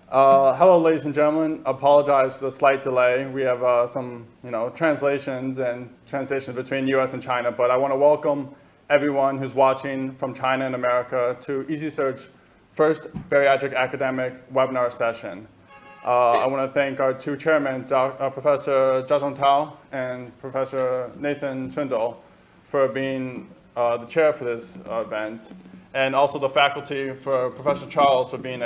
Hello, ladies and gentlemen. Apologize for the slight delay. We have some, translations between U.S. and China, but I want to welcome everyone who's watching from China and America to Ezisurg's first bariatric academic webinar session. I want to thank our two chairmen, Professor Zhao Tao and Professor Nathan Swindle, for being the chair for this event, and also the faculty for Professor Charles for being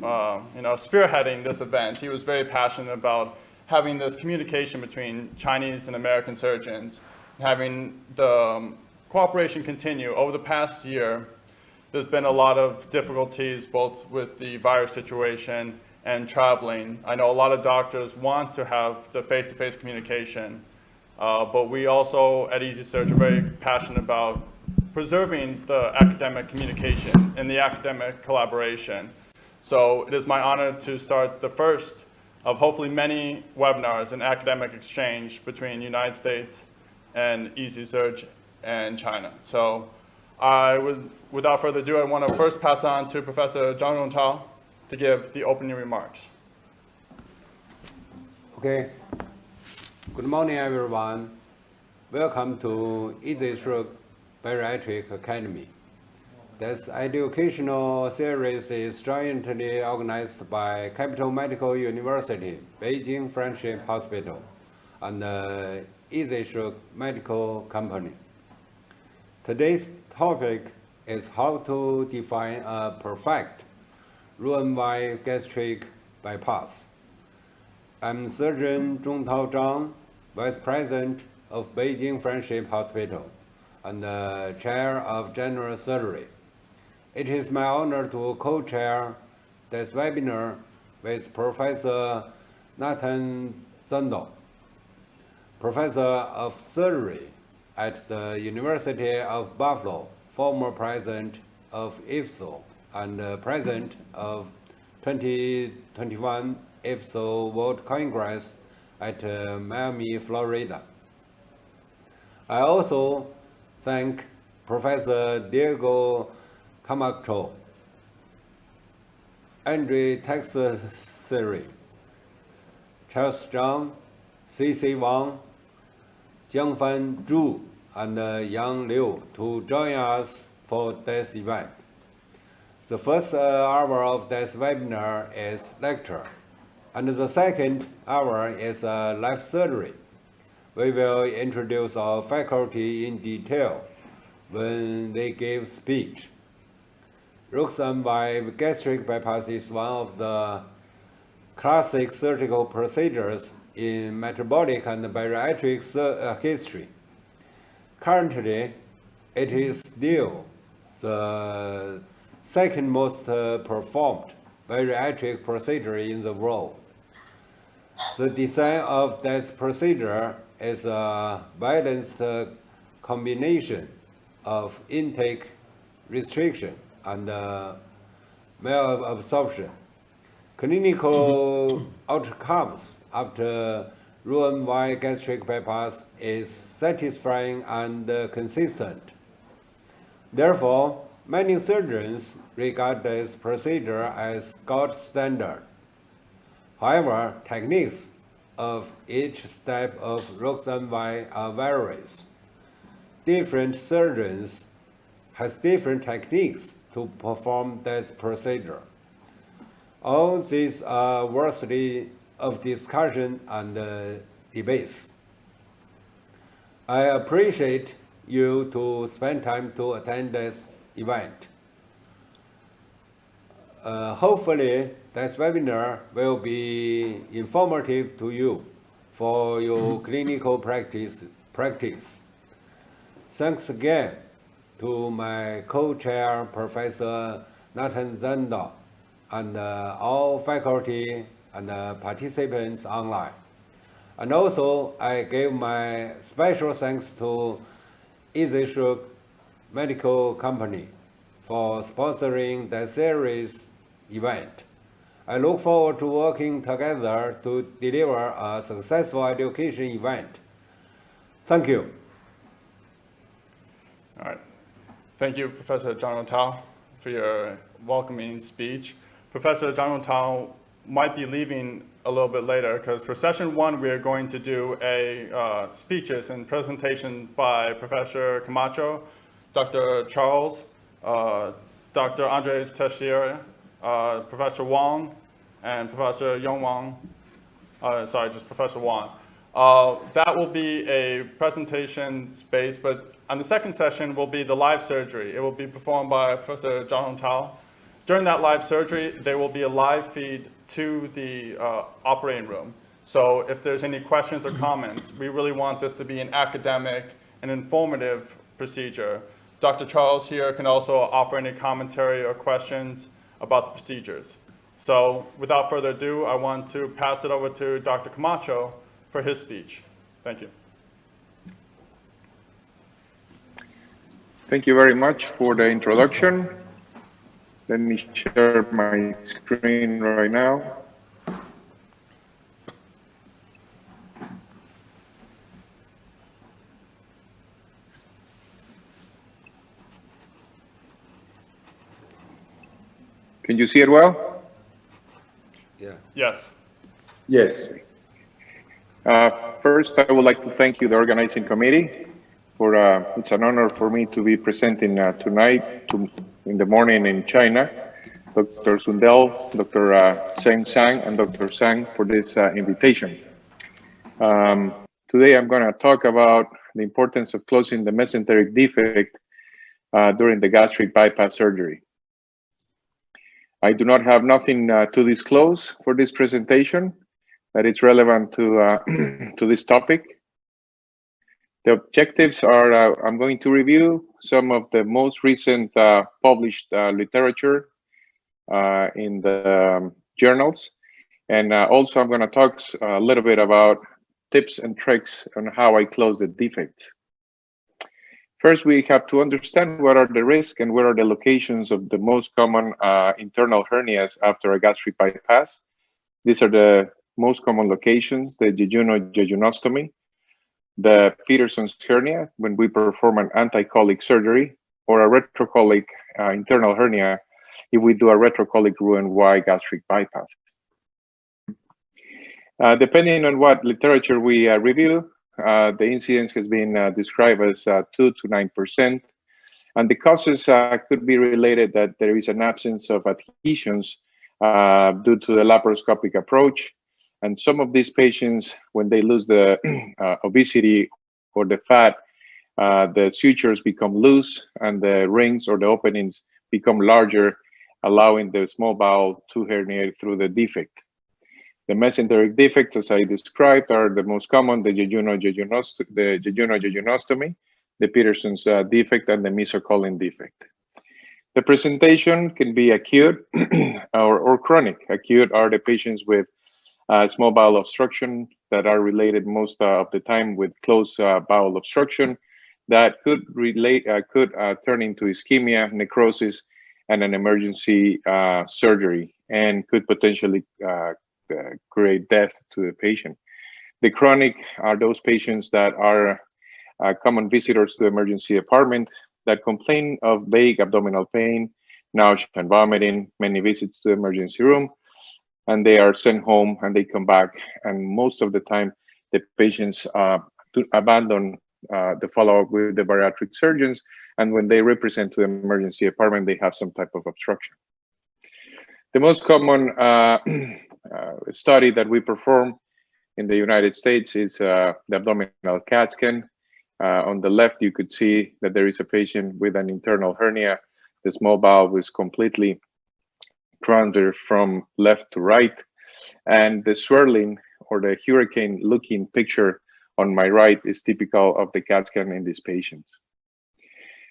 spearheading this event. He was very passionate about having this communication between Chinese and American surgeons, having the cooperation continue. Over the past year, there's been a lot of difficulties both with the virus situation and traveling. I know a lot of doctors want to have the face-to-face communication, but we also at Ezisurg are very passionate about preserving the academic communication and the academic collaboration. So it is my honor to start the first of hopefully many webinars and academic exchange between the United States and Ezisurg and China. So without further ado, I want to first pass on to Professor Zhang Tao to give the opening remarks. Okay. Good morning, everyone. Welcome to Ezisurg Bariatric Academy. This educational series is jointly organized by Capital Medical University, Beijing Friendship Hospital, and Ezisurg Medical Company. Today's topic is how to define a perfect Roux-en-Y gastric bypass. I'm Surgeon Zhongtao Zhang, Vice President of Beijing Friendship Hospital and Chair of General Surgery. It is my honor to co-chair this webinar with Professor Nathan Swindle, Professor of Surgery at the University of Buffalo, former President of IFSO, and President of 2021 IFSO World Congress at Miami, Florida. I also thank Professor Diego Camacho, Andre Texasiri, Charles Zhang, C.C. Wang, Jiangfan Zhu, and Yang Liu to join us for this event. The first hour of this webinar is lecture, and the second hour is live surgery. We will introduce our faculty in detail when they give speech. Roux-en-Y gastric bypass is one of the classic surgical procedures in metabolic and bariatric history. Currently, it is still the second most performed bariatric procedure in the world. The design of this procedure is a balanced combination of intake restriction and malabsorption. Clinical outcomes after Roux-en-Y gastric bypass is satisfying and consistent. Therefore, many surgeons regard this procedure as gold standard. However, techniques of each step of Roux-en-Y are various. Different surgeons have different techniques to perform this procedure. All these are worthy of discussion and debates. I appreciate you to spend time to attend this event. Hopefully, this webinar will be informative to you for your clinical practice. Thanks again to my co-chair, Professor Nathan Swindle, and all faculty and participants online. And also, I give my special thanks to Ezisurg Medical Company for sponsoring the series event. I look forward to working together to deliver a successful education event. Thank you. All right. Thank you, Professor Zhang Tao, for your welcoming speech. Professor Zhang Tao might be leaving a little bit later because for session 1, we are going to do speeches and presentation by Professor Camacho, Dr. Charles, Dr. Andre Teixeira, Professor Wang, and Professor Yong Wang. Sorry, just Professor Wang. That will be a presentation space, but on the second session will be the live surgery. It will be performed by Professor Zhang Tao. During that live surgery, there will be a live feed to the operating room. So if there's any questions or comments, we really want this to be an academic and informative procedure. Dr. Charles here can also offer any commentary or questions about the procedures. So without further ado, I want to pass it over to Dr. Camacho for his speech. Thank you. Thank you very much for the introduction. Let me share my screen right now. Can you see it well? Yeah. Yes. Yes. First, I would like to thank you, the organizing committee, for it's an honor for me to be presenting tonight in the morning in China. Dr. Sundell, Dr. Zheng Sang, and Dr. Sang for this invitation. Today, I'm going to talk about the importance of closing the mesenteric defect during the gastric bypass surgery. I do not have nothing to disclose for this presentation that is relevant to to this topic. The objectives are I'm going to review some of the most recent published literature in the journals, and also I'm going to talk a little bit about tips and tricks on how I close the defects. First, we have to understand what are the risks and where are the locations of the most common internal hernias after a gastric bypass. These are the most common locations: the jejuno-jejunostomy, the Peterson's hernia when we perform an anti-colic surgery, or a retrocolic internal hernia if we do a retrocolic Roux-en-Y gastric bypass. Depending on what literature we review, the incidence has been described as 2 to 9%, and the causes could be related that there is an absence of adhesions due to the laparoscopic approach. And some of these patients, when they lose the obesity or the fat, the sutures become loose and the rings or the openings become larger, allowing the small bowel to herniate through the defect. The mesenteric defects, as I described, are the most common: the jejuno-jejunostomy, the Peterson's defect, and the mesocolon defect. The presentation can be acute or chronic. Acute are the patients with small bowel obstruction that are related most of the time with closed bowel obstruction that could turn into ischemia, necrosis, and an emergency surgery, and could potentially create death to the patient. The chronic are those patients that are common visitors to the emergency department that complain of vague abdominal pain, nausea and vomiting, many visits to the emergency room, and they are sent home and they come back. And most of the time, the patients abandon the follow-up with the bariatric surgeons. And when they represent to the emergency department, they have some type of obstruction. The most common study that we perform in the United States is the abdominal CAT scan. On the left, you could see that there is a patient with an internal hernia. The small bowel was completely transferred from left to right, and the swirling or the hurricane-looking picture on my right is typical of the CAT scan in these patients.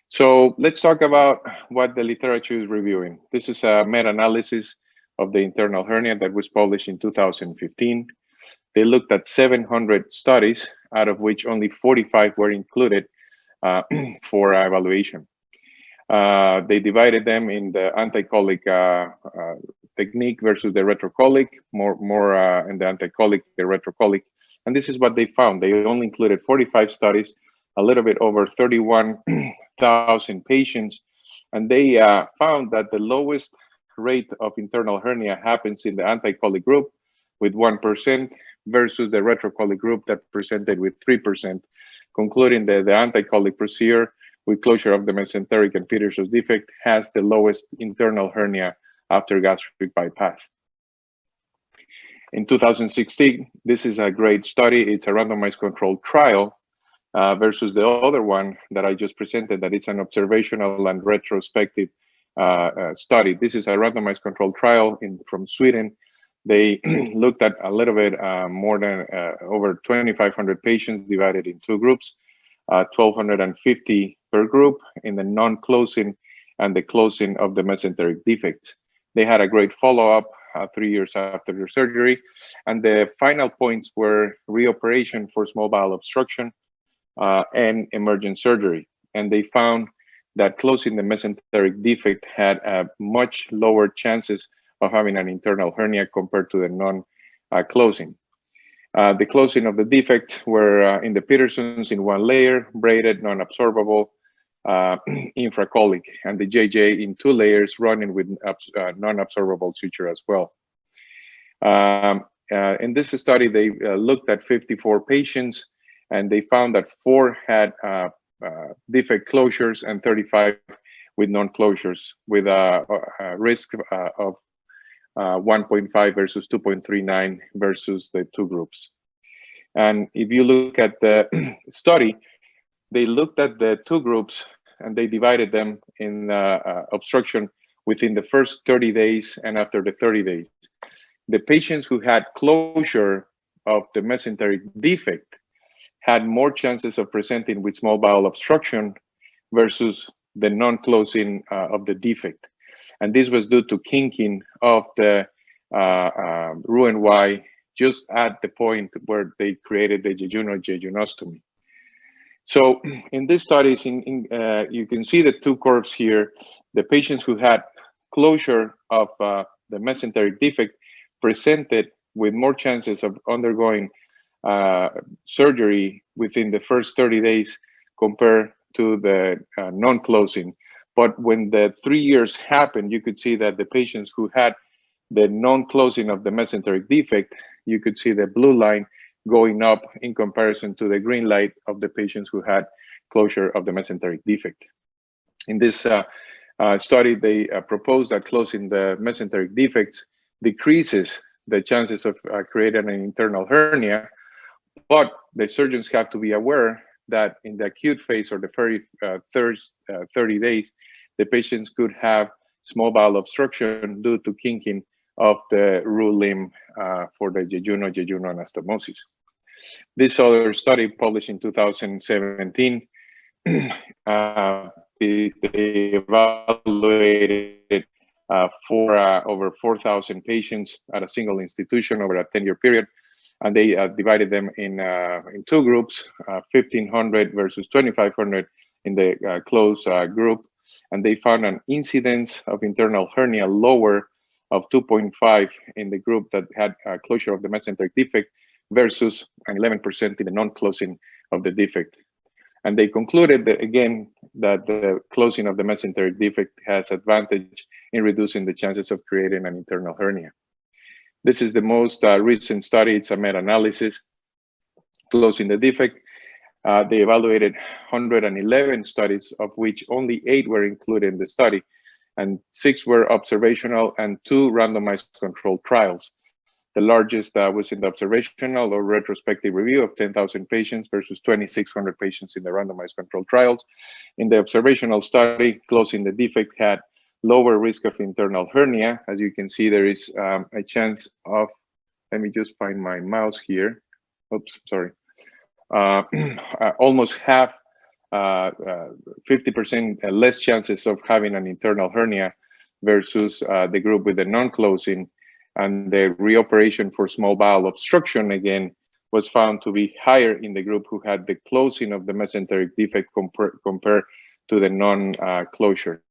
So let's talk about what the literature is reviewing. This is a meta-analysis of the internal hernia that was published in 2015. They looked at 700 studies, out of which only 45 were included for evaluation. They divided them in the anti-colic technique versus the retrocolic, more in the anti-colic, the retrocolic. And this is what they found. They only included 45 studies, a little bit over 31,000 patients. And they found that the lowest rate of internal hernia happens in the anticolic group with 1% versus the retrocolic group that presented with 3%, concluding that the anticolic procedure with closure of the mesenteric and Peterson's defect has the lowest internal hernia after gastric bypass. In 2016, this is a great study. It's a randomized controlled trial versus the other one that I just presented, that it's an observational and retrospective study. This is a randomized controlled trial from Sweden. They looked at a little bit more than over 2,500 patients divided in two groups, 1,250 per group in the non-closing and the closing of the mesenteric defects. They had a great follow-up 3 years after their surgery. And the final points were reoperation for small bowel obstruction and emergent surgery. And they found that closing the mesenteric defect had much lower chances of having an internal hernia compared to the non-closing. The closing of the defects were in the Peterson's in one layer, braided, non-absorbable, infracolic, and the JJ in two layers running with non-absorbable suture as well. In this study, they looked at 54 patients, and they found that 4 had defect closures and 35 with non-closures, with a risk of 1.5 versus 2.39 versus the two groups. And if you look at the study, they looked at the two groups and they divided them in obstruction within the first 30 days and after the 30 days. The patients who had closure of the mesenteric defect had more chances of presenting with small bowel obstruction versus the non-closing of the defect. And this was due to kinking of the Roux-en-Y just at the point where they created the jejunostomy. So in these studies, you can see the two curves here. The patients who had closure of the mesenteric defect presented with more chances of undergoing surgery within the first 30 days compared to the non-closing. But when the 3 years happened, you could see that the patients who had the non-closing of the mesenteric defect, you could see the blue line going up in comparison to the green light of the patients who had closure of the mesenteric defect. In this study, they proposed that closing the mesenteric defects decreases the chances of creating an internal hernia, but the surgeons have to be aware that in the acute phase or the first 30 days, the patients could have small bowel obstruction due to kinking of the Roux limb for the jejuno anastomosis. This other study published in 2017, they evaluated over 4,000 patients at a single institution over a 10-year period, and they divided them in two groups, 1,500 versus 2,500 in the closed group, and they found an incidence of internal hernia lower of 2.5 in the group that had closure of the mesenteric defect versus an 11% in the non-closing of the defect. And they concluded that, again, that the closing of the mesenteric defect has advantage in reducing the chances of creating an internal hernia. This is the most recent study. It's a meta-analysis closing the defect. They evaluated 111 studies, of which only 8 were included in the study, and 6 were observational and 2 randomized controlled trials. The largest was in the observational or retrospective review of 10,000 patients versus 2,600 patients in the randomized controlled trials. In the observational study, closing the defect had lower risk of internal hernia. As you can see, there is a chance of, let me just find my mouse here. Oops, sorry. Almost half, 50% less chances of having an internal hernia versus the group with the non-closing. And the reoperation for small bowel obstruction, again, was found to be higher in the group who had the closing of the mesenteric defect compared to the non-closure.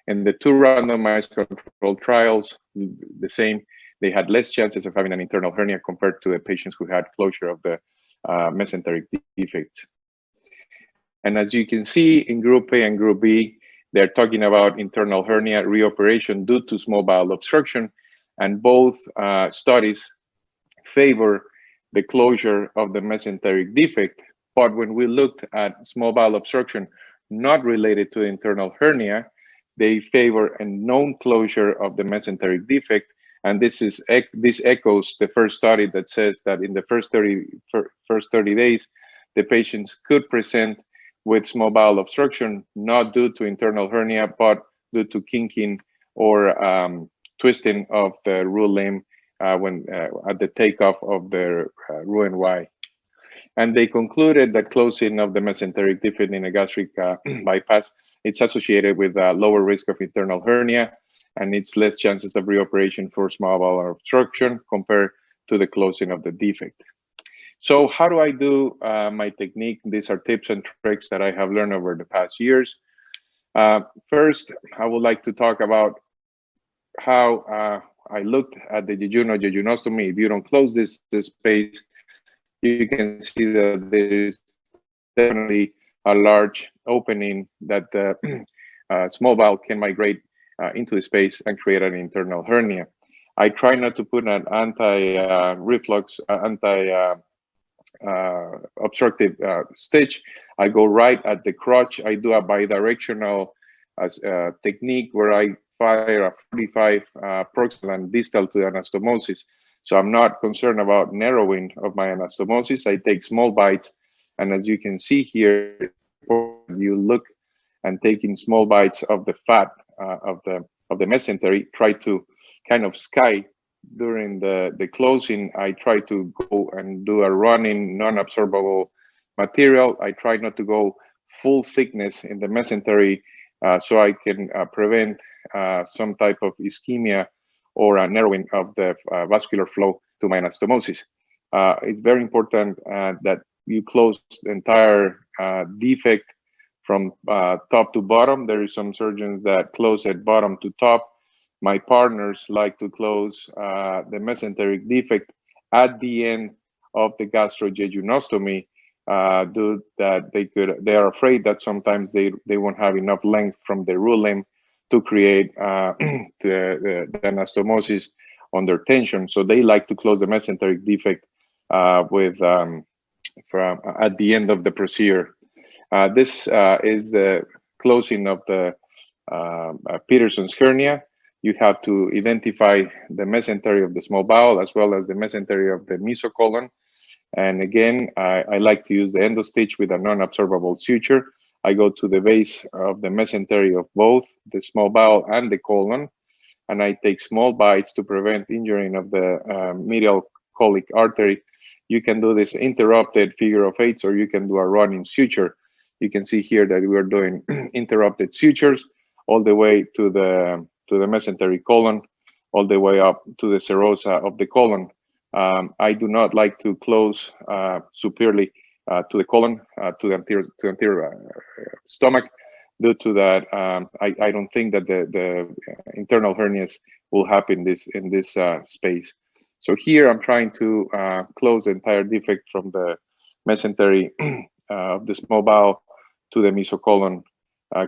And the 2 randomized controlled trials, the same, they had less chances of having an internal hernia compared to the patients who had closure of the mesenteric defect. And as you can see in Group A and Group B, They're talking about internal hernia reoperation due to small bowel obstruction, and both studies favor the closure of the mesenteric defect. But when we looked at small bowel obstruction not related to internal hernia, they favor a known closure of the mesenteric defect. And this echoes the first study that says that in the first 30 days, the patients could present with small bowel obstruction, not due to internal hernia, but due to kinking or twisting of the Roux limb when at the takeoff of the Roux-en-Y. And they concluded that closing of the mesenteric defect in a gastric bypass, it's associated with a lower risk of internal hernia, and it's less chances of reoperation for small bowel obstruction compared to the closing of the defect. So how do I do my technique? These are tips and tricks that I have learned over the past years. First, I would like to talk about how I looked at the jejunostomy. If you don't close this space, you can see that there is definitely a large opening that the small bowel can migrate into the space and create an internal hernia. I try not to put an anti-reflux, obstructive stitch. I go right at the crotch. I do a bidirectional technique where I fire a 45 proximal and distal to the anastomosis. So I'm not concerned about narrowing of my anastomosis. I take small bites, and as you can see here, you look and taking small bites of the fat of the mesentery. Try to kind of sky during the closing. I try to go and do a running non-absorbable material. I try not to go full thickness in the mesentery so I can prevent some type of ischemia or a narrowing of the vascular flow to my anastomosis. It's very important that you close the entire defect from top to bottom. There is some surgeons that close at bottom to top. My partners like to close the mesenteric defect at the end of the gastrojejunostomy. They are afraid that sometimes they won't have enough length from the Roux limb to create the anastomosis under tension. So they like to close the mesenteric defect from at the end of the procedure. This is the closing of the Peterson's hernia. You have to identify the mesentery of the small bowel as well as the mesentery of the mesocolon. And again, I like to use the endostitch with a non-absorbable suture. I go to the base of the mesentery of both the small bowel and the colon, and I take small bites to prevent injuring of the medial colic artery. You can do this interrupted figure of eights, or you can do a running suture. You can see here that we are doing interrupted sutures all the way to the mesentery colon, all the way up to the serosa of the colon. I do not like to close superiorly to the colon, to the anterior stomach. Due to that, I don't think that the internal hernias will happen in this space. So here I'm trying to close the entire defect from the mesentery of the small bowel to the mesocolon,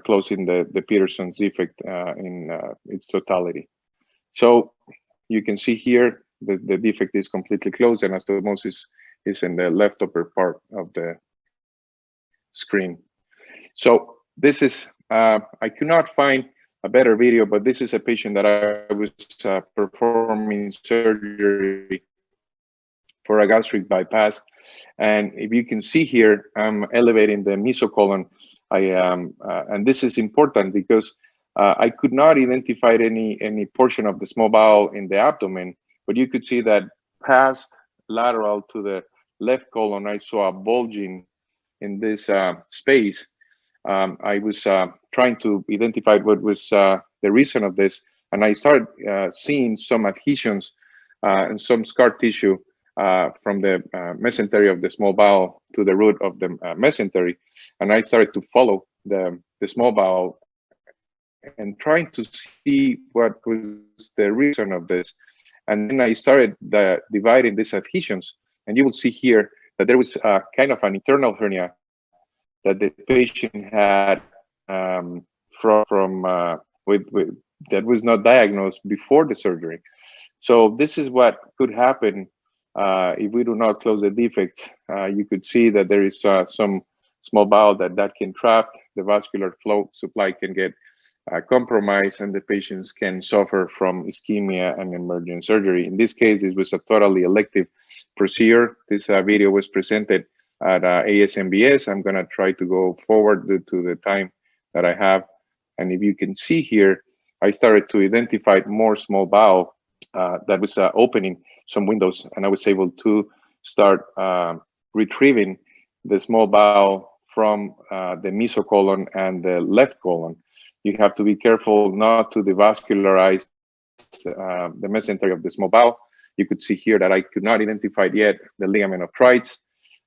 closing the Peterson's defect in its totality. So you can see here the defect is completely closed, and anastomosis is in the left upper part of the screen. So this is, I could not find a better video, but this is a patient that I was performing surgery for a gastric bypass. And if you can see here, I'm elevating the mesocolon. And this is important because I could not identify any portion of the small bowel in the abdomen, but you could see that past lateral to the left colon, I saw a bulging in this space. I was trying to identify what was the reason of this, and I started seeing some adhesions and some scar tissue from the mesentery of the small bowel to the root of the mesentery, and I started to follow the small bowel and trying to see what was the reason of this. And then I started dividing these adhesions, and you will see here that there was kind of an internal hernia that the patient had that was not diagnosed before the surgery. So this is what could happen if we do not close the defects. You could see that there is some small bowel that can trap, the vascular flow supply can get compromised, and the patients can suffer from ischemia and emergent surgery. In this case, it was a totally elective procedure. This video was presented at ASMBS. I'm gonna try to go forward due to the time that I have. And if you can see here, I started to identify more small bowel that was opening some windows, and I was able to start retrieving the small bowel from the mesocolon and the left colon. You have to be careful not to devascularize the mesentery of the small bowel. You could see here that I could not identify yet the ligament of Treitz.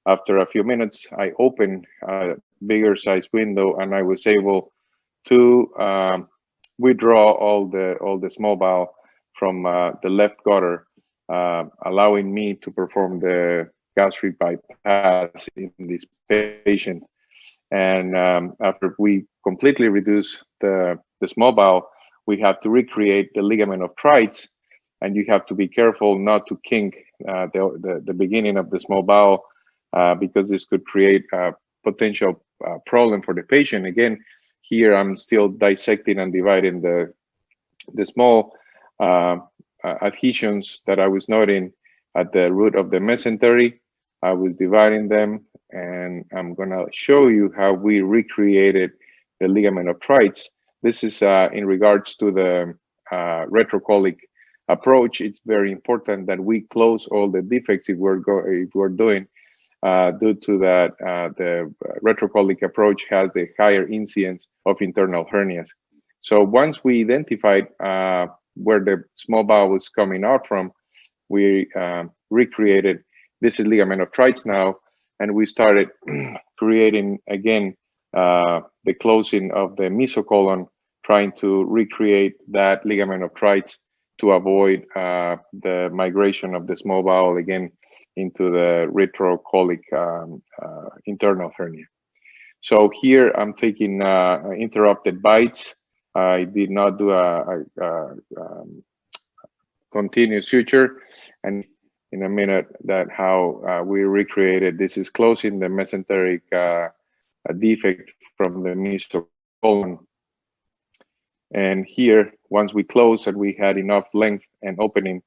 After a few minutes, I opened a bigger size window, and I was able to withdraw all the small bowel from the left gutter, allowing me to perform the gastric bypass in this patient. And after we completely reduce the small bowel, we have to recreate the ligament of Treitz, and you have to be careful not to kink the beginning of the small bowel because this could create a potential problem for the patient. Again, here I'm still dissecting and dividing the small adhesions that I was noting at the root of the mesentery. I was dividing them, and I'm gonna show you how we recreated the ligament of Treitz. This is in regards to the retrocolic approach. It's very important that we close all the defects if we're doing due to that the retrocolic approach has the higher incidence of internal hernias. So once we identified where the small bowel was coming out from, we recreated. This is ligament of Treitz now, and we started creating again the closing of the mesocolon, trying to recreate that ligament of Treitz to avoid the migration of the small bowel again into the retrocolic internal hernia. So here I'm taking interrupted bites. I did not do a continuous suture, and in a minute that how we recreated. This is closing the mesenteric defect from the mesocolon. And here, once we closed and we had enough length and opening,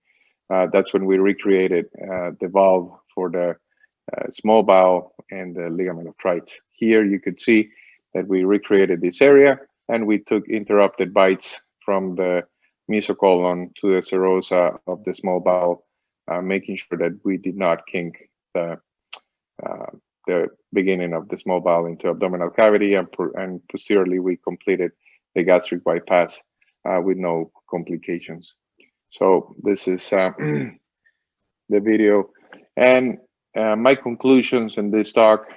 that's when we recreated the valve for the small bowel and the ligament of Treitz. Here you could see that we recreated this area, and we took interrupted bites from the mesocolon to the serosa of the small bowel, making sure that we did not kink the beginning of the small bowel into abdominal cavity, and posteriorly we completed the gastric bypass with no complications. So this is the video, and my conclusions in this talk.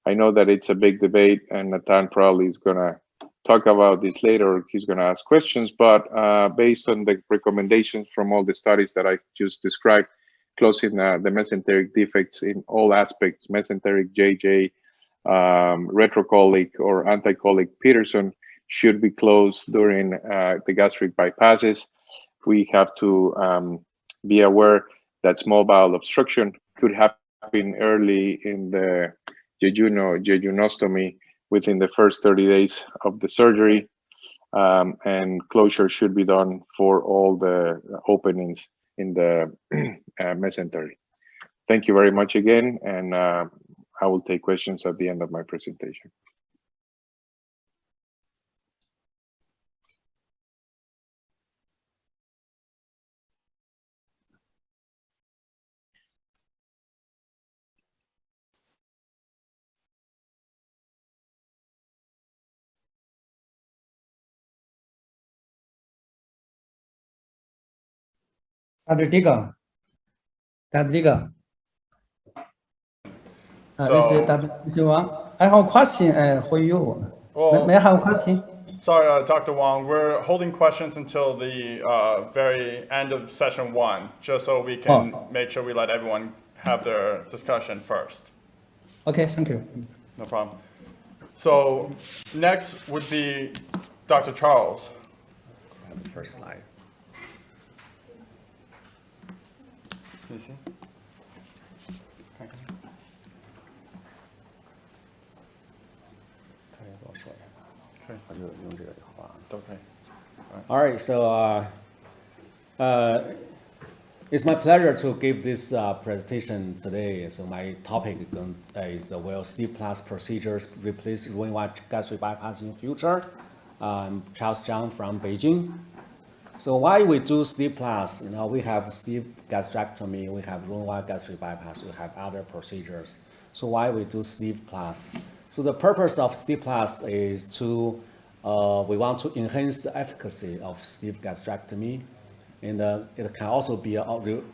I know that it's a big debate, and Nathan probably is gonna talk about this later. He's gonna ask questions, but based on the recommendations from all the studies that I just described, closing the mesenteric defects in all aspects, mesenteric, JJ, retrocolic or anticolic Peterson, should be closed during the gastric bypasses. We have to be aware that small bowel obstruction could happen early in the jejunostomy within the first 30 days of the surgery, and closure should be done for all the openings in the mesentery. Thank you very much again, and I will take questions at the end of my presentation. Dr. Diga. This is Dr. Wang. I have a question for you. Well, May I have a question? Sorry, Dr. Wang, we're holding questions until the very end of session 1, just so we can make sure we let everyone have their discussion first. Okay, thank you. No problem. So next would be Dr. Charles. The first slide. Can you see? Okay. 可以给我说一下， Okay. 我就用这个就好了。 Okay. All right, so it's my pleasure to give this presentation today. So my topic is will Steve Plus procedures replace Roux-en-Y gastric bypass in future? I'm Charles Zhang from Beijing. So why we do Steve Plus? You know, we have Steve gastrectomy, we have Roux-en-Y gastric bypass, we have other procedures. So why we do Steve Plus? So the purpose of Steve Plus is to we want to enhance the efficacy of Steve gastrectomy, and it can also be a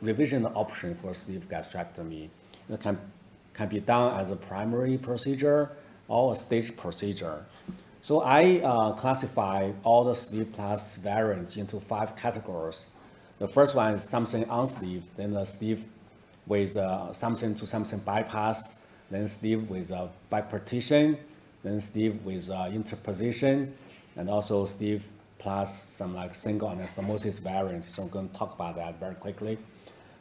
revision option for Steve gastrectomy. It can be done as a primary procedure or a stage procedure. So I classify all the Steve Plus variants into 5 categories. The first one is something unsleeve, then the Steve with something to something bypass, then Steve with bipartition, then Steve with interposition, and also Steve plus some like single anastomosis variant. So I'm going to talk about that very quickly.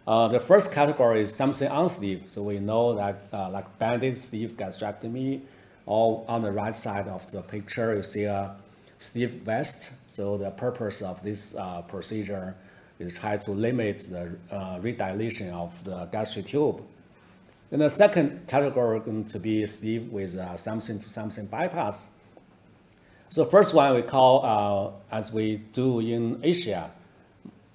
The first category is something unsleeve. So we know that like banded Steve gastrectomy, all on the right side of the picture, you see a Steve vest. So the purpose of this procedure is try to limit the redilation of the gastric tube. And the second category is going to be Steve with something to something bypass. So first one we call, as we do in Asia,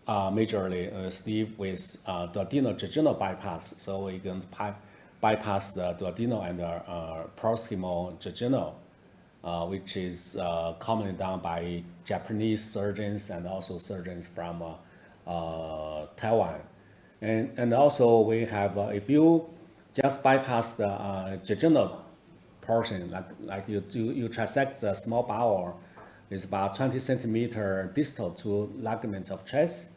majorly, Steve with duodenal-jejunal bypass. So we can bypass the duodenal and the proximal jejunal, which is commonly done by Japanese surgeons and also surgeons from Taiwan. And also we have, if you just bypass the jejunal portion, like you trisect the small bowel, is about 20 centimeter distal to ligaments of chest,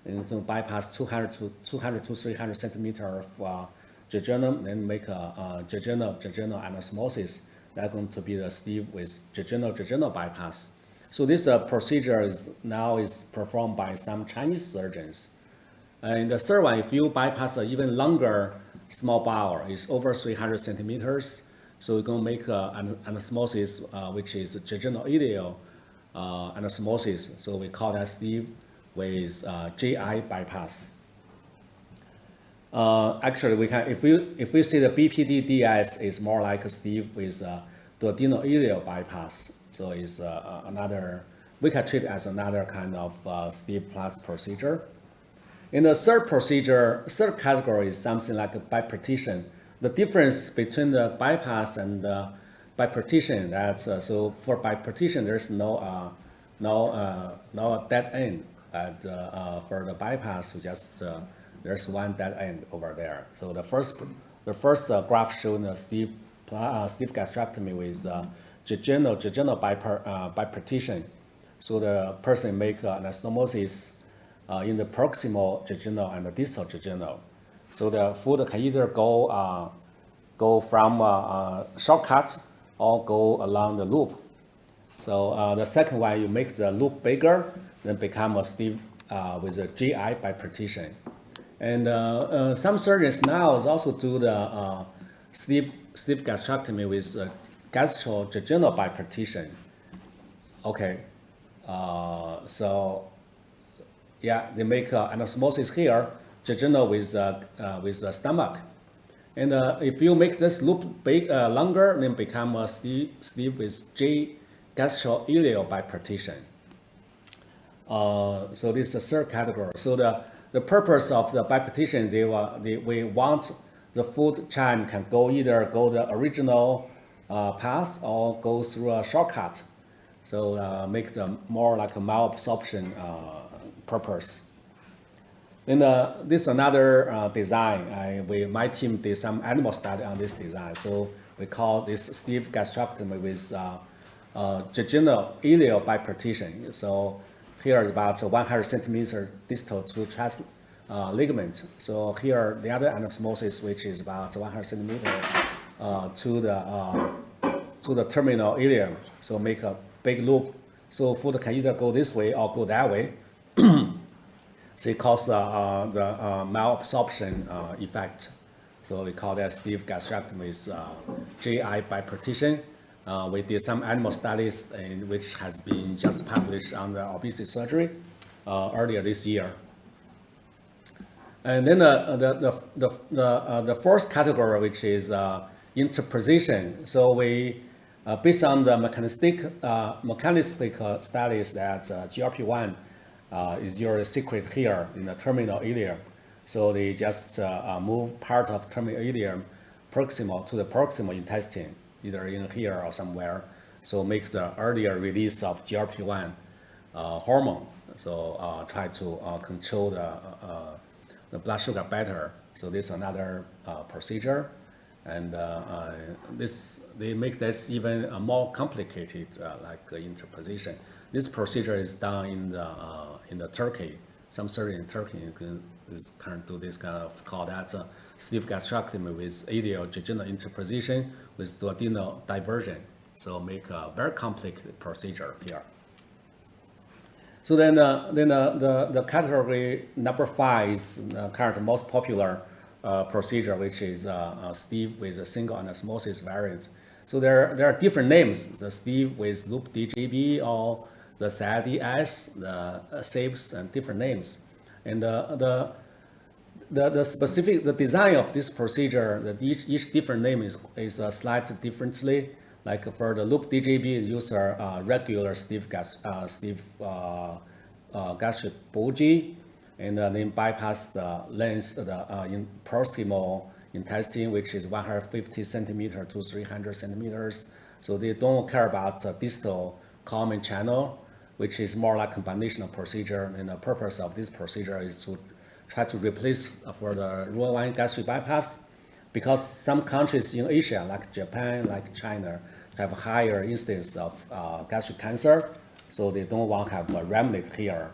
and to bypass 200 to 300 centimeter of jejunum, then make a jejunal anastomosis. That's going to be the Steve with jejunal bypass. So this procedure is performed by some Chinese surgeons. And the third one, if you bypass an even longer small bowel, is over 300 centimeters. So we're going to make an anastomosis, which is jejunal ileal anastomosis. So we call that Steve with GI bypass. Actually, we can, if we see the BPD DS is more like a Steve with duodenal ileal bypass. So it's another, we can treat it as another kind of Steve Plus procedure. In the third category is something like a bipartition. The difference between the bypass and the bipartition, that's so for bipartition there's no dead end, but for the bypass just there's one dead end over there. So the first graph showing the Steve gastrectomy with jejunal bipartition. So the person make anastomosis in the proximal jejunal and the distal jejunal. So the food can either go from a shortcut or go along the loop. So the second one, you make the loop bigger, then become a Steve with a GI bipartition. And some surgeons now also do the Steve gastrectomy with gastrojejunal bipartition. Okay, so yeah, they make anastomosis here, jejunal with the stomach. And if you make this loop big, longer, then become a Steve with gastroileal bipartition. So this is the third category. So the purpose of the bipartition, we want the food chain can either go the original path or go through a shortcut. So make the more like a malabsorption purpose. And this is another design. My team did some animal study on this design. So we call this Steve gastrectomy with jejunal ileal bipartition. So here is about 100 centimeter distal to chest ligament. So here the other anastomosis, which is about 100 centimeter to through the terminal ileum, so make a big loop. So food can either go this way or go that way. So it causes the malabsorption effect. So we call that sleeve gastrectomy with GI bipartition. We did some animal studies which has been just published on the obesity surgery earlier this year. And then the fourth category, which is interposition. So we, based on the mechanistic studies that GLP-1 is your secret here in the terminal ileum. So they just move part of terminal ileum proximal to the proximal intestine, either in here or somewhere. So make the earlier release of GLP-1 hormone. So try to control the blood sugar better. So this is another procedure. And they make this even more complicated, like interposition. This procedure is done in the Turkey. Some surgeon in Turkey is current to this kind of called that sleeve gastrectomy with ileojejunal interposition with duodenal diversion. So make a very complicated procedure here. So then the category number 5 is the current most popular procedure, which is sleeve with a single anesmosis variant. So there are different names: the sleeve with loop DGB or the SADS, the SAPES, and different names. And the design of this procedure, each different name is slightly differently. Like for the loop DGB, use a regular sleeve gastric bulgy, and then bypass the length of the proximal intestine, which is 150 centimeters to 300 centimeters. So they don't care about the distal common channel, which is more like combinational procedure. And the purpose of this procedure is to try to replace for the Roux-en-Y gastric bypass, because some countries in Asia, like Japan, like China, have higher incidence of gastric cancer. So they don't want to have a remnant here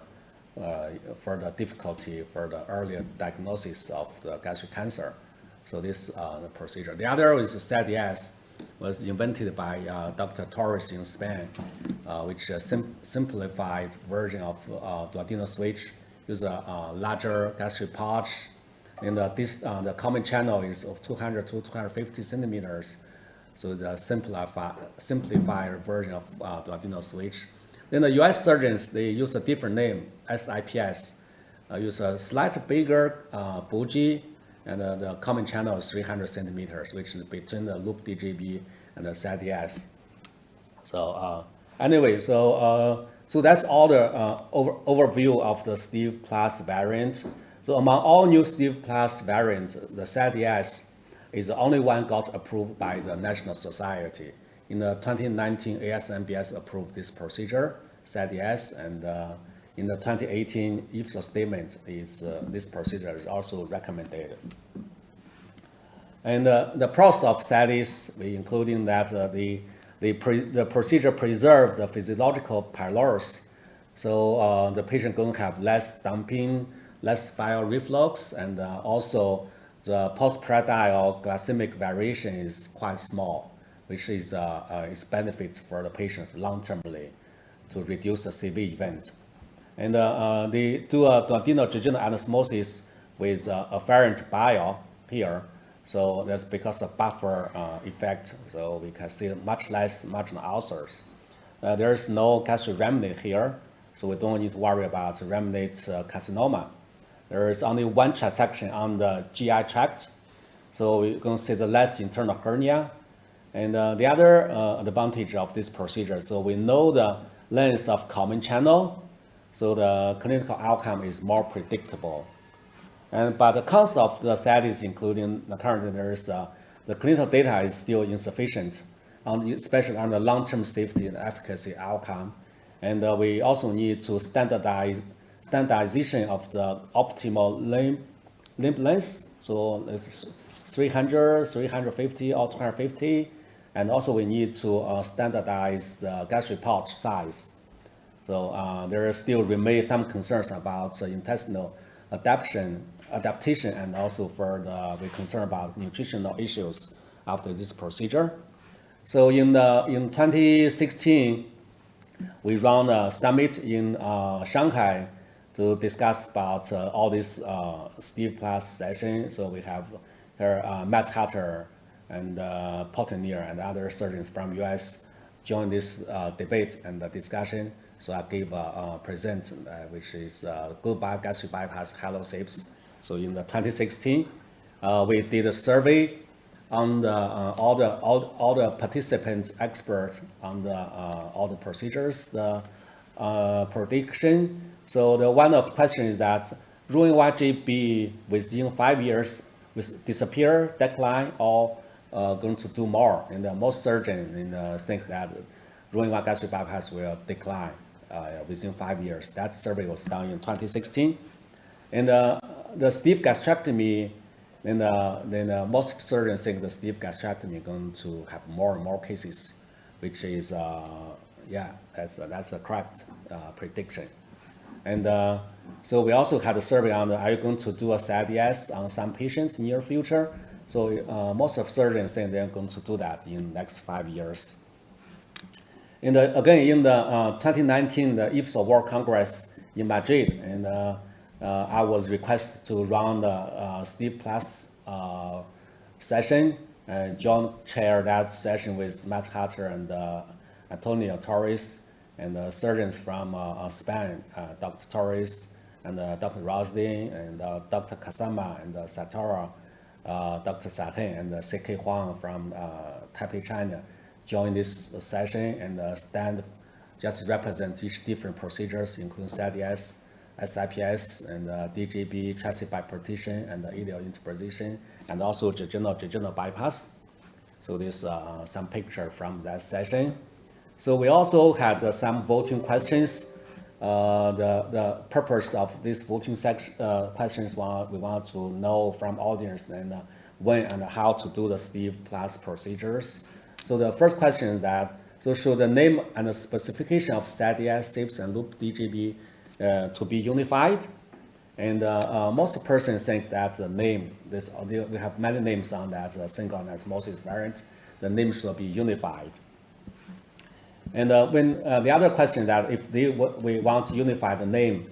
for the difficulty for the earlier diagnosis of the gastric cancer. So this the procedure. The other is SADS, was invented by Dr. Torres in Spain, which is a simplified version of duodenal switch. Use a larger gastric pouch, and the common channel is of 200 to 250 centimeters. So the simplified version of duodenal switch. Then the US surgeons, they use a different name, SIPS. Use a slightly bigger bulgy, and the common channel is 300 centimeters, which is between the loop DGB and the SADS. So anyway, so that's all the overview of the sleeve plus variant. So among all new sleeve plus variants, the SADS is the only one got approved by the National Society. In the 2019, ASMBS approved this procedure, SADS, and in the 2018 IFSO statement, this procedure is also recommended. And the pros of SADS, including that the procedure preserves the physiological pylorus, so the patient going to have less dumping, less bile reflux, and also the postprandial glycemic variation is quite small, which is benefit for the patient long-termly to reduce the CV event. And they do a duodenal jejunal anesmosis with afferent bile here. So that's because of buffer effect. So we can see much less marginal ulcers. There is no gastric remnant here, so we don't need to worry about remnant carcinoma. There is only one transection on the GI tract, so we're going to see the less internal hernia. And the other advantage of this procedure, so we know the length of common channel, so the clinical outcome is more predictable. But the cons of the SADS, including currently the clinical data is still insufficient, especially on the long-term safety and efficacy outcome. And we also need to standardization of the optimal limb length. So it's 300, 350, or 250. And also we need to standardize the gastric pouch size. So there still remain some concerns about the intestinal adaptation, and also we're concerned about nutritional issues after this procedure. So in 2016, we run a summit in Shanghai to discuss about all this Steve class session. So we have here Matt Hatter and Potenier and other surgeons from US join this debate and discussion. So I gave a present, which is Goodbye Gastric Bypass, Hello SIPS. So in the 2016, we did a survey on the all the participants, experts on the all the procedures, the prediction. So the one of the question is that Roux-en-Y within 5 years will disappear, decline, or going to do more. And most surgeons think that Roux-en-Y gastric bypass will decline within 5 years. That survey was done in 2016. And the Steve gastrectomy, then most surgeons think the Steve gastrectomy is going to have more and more cases, which is, yeah, that's a correct prediction. And so we also had a survey on, are you going to do a SADS on some patients in near future? So most of surgeons think they're going to do that in the next 5 years. Again, in the 2019, the Ezisurg World Congress in Madrid, and I was requested to run the Steve Plus session. John chaired that session with Matt Hatter and Antonio Torres, and the surgeons from Spain, Dr. Torres and Dr. Rosdin and Dr. Kasama and Satora, Dr. Satin and C.K. Huang from Taipei, China, join this session and stand just represent each different procedures, including SADS, SIPS, and DGB, chassis bipartition, and ileal interposition, and also jejunal bypass. So this some picture from that session. So we also had some voting questions. The purpose of this voting questions, we want to know from audience and when and how to do the Steve Plus procedures. So the first question is that, so should the name and the specification of SADS, SIPS, and loop DGB to be unified? And most persons think that the name, we have many names on that single anastomosis variant, the name should be unified. And when the other question that if we want to unify the name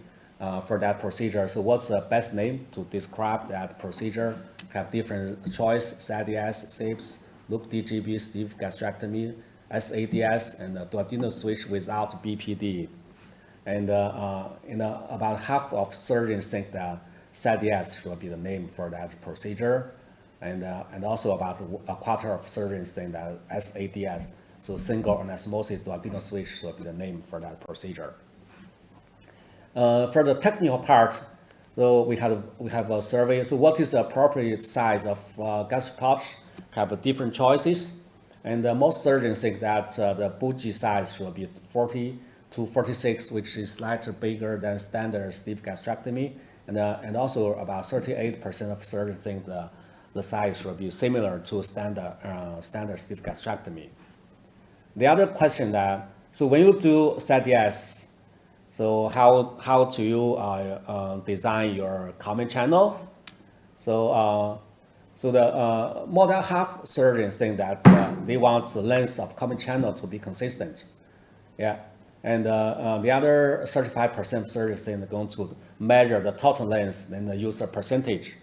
for that procedure, so what's the best name to describe that procedure? Have different choice, SADS, SIPS, loop DGB, Steve gastrectomy, SADS, and duodenal switch without BPD. And about half of surgeons think that SADS should be the name for that procedure. And also about a quarter of surgeons think that SADS, so single anastomosis duodenal switch, should be the name for that procedure. For the technical part, so we have a survey. So what is the appropriate size of gastric pouch? Have different choices. And most surgeons think that the bougie size should be 40 to 46, which is slightly bigger than standard Steve gastrectomy. And also about 38% of surgeons think the size should be similar to standard Steve gastrectomy. The other question that, so when you do SADS, so how do you design your common channel? So the more than half surgeons think that they want the length of common channel to be consistent. Yeah, and the other 35% of surgeons think they're going to measure the total length and use a percentage.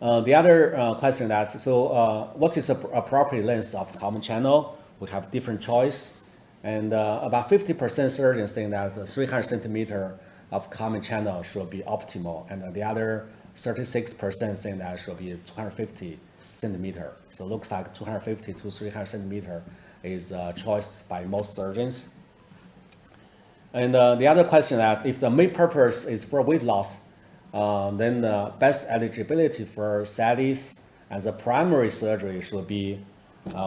The other question that, so what is the appropriate length of common channel? We have different choice, and about 50% surgeons think that 300 centimeter of common channel should be optimal, and the other 36% think that should be 250 centimeter. So it looks like 250 to 300 centimeter is a choice by most surgeons. And the other question that if the main purpose is for weight loss, then the best eligibility for SADS as a primary surgery should be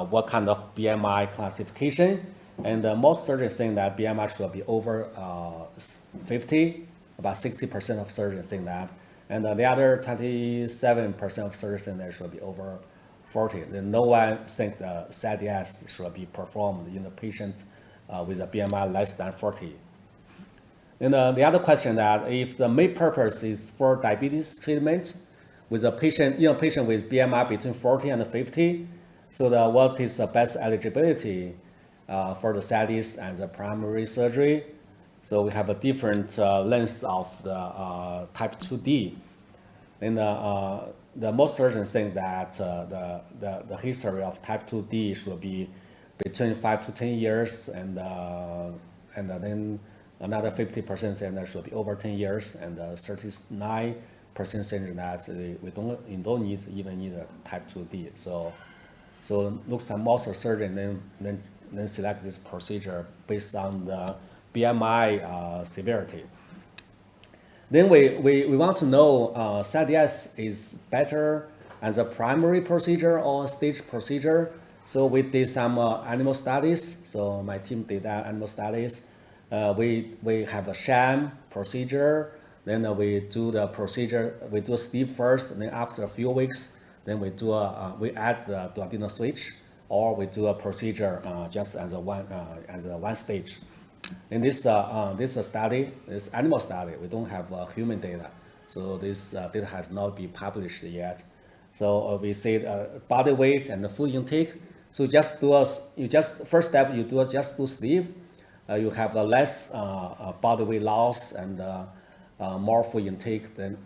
what kind of BMI classification. And most surgeons think that BMI should be over 50, about 60% of surgeons think that. And the other 27% of surgeons think that should be over 40. Then no one think the SADS should be performed in a patient with a BMI less than 40. And the other question that if the main purpose is for diabetes treatment with a patient, patient with BMI between 40 and 50, So what is the best eligibility for the studies and the primary surgery? So we have a different lengths of the type 2D. And the most surgeons think that the history of type 2D should be between 5 to 10 years, and then another 50% say that should be over 10 years, and 39% say that we don't even need a type 2D. So looks like most of surgeons then select this procedure based on the BMI severity. Then we want to know SADS is better as a primary procedure or a stage procedure. So we did some animal studies. So my team did that animal studies. We have a sham procedure. Then we do the procedure. We do sleeve first, and then after a few weeks, then we add the duodenal switch, or we do a procedure just as a one stage. In this study, this animal study, we don't have human data, so this data has not been published yet. So we say body weight and the food intake. So just first step you just do sleeve. You have a less body weight loss and more food intake than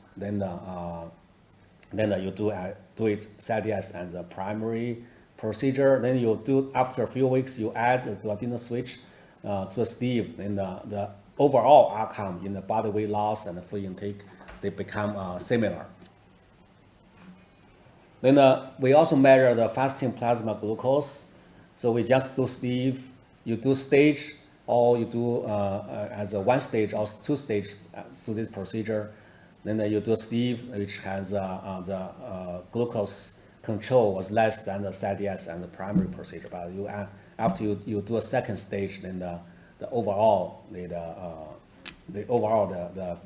you do it SADS as a primary procedure. Then you do after a few weeks you add the duodenal switch to a sleeve, and the overall outcome in the body weight loss and the food intake, they become similar. Then we also measure the fasting plasma glucose. So we just do sleeve, you do stage, or you do as a one stage or two stage to this procedure. Then you do sleeve, which has the glucose control was less than the SADS and the primary procedure. But after you do a second stage, then the overall the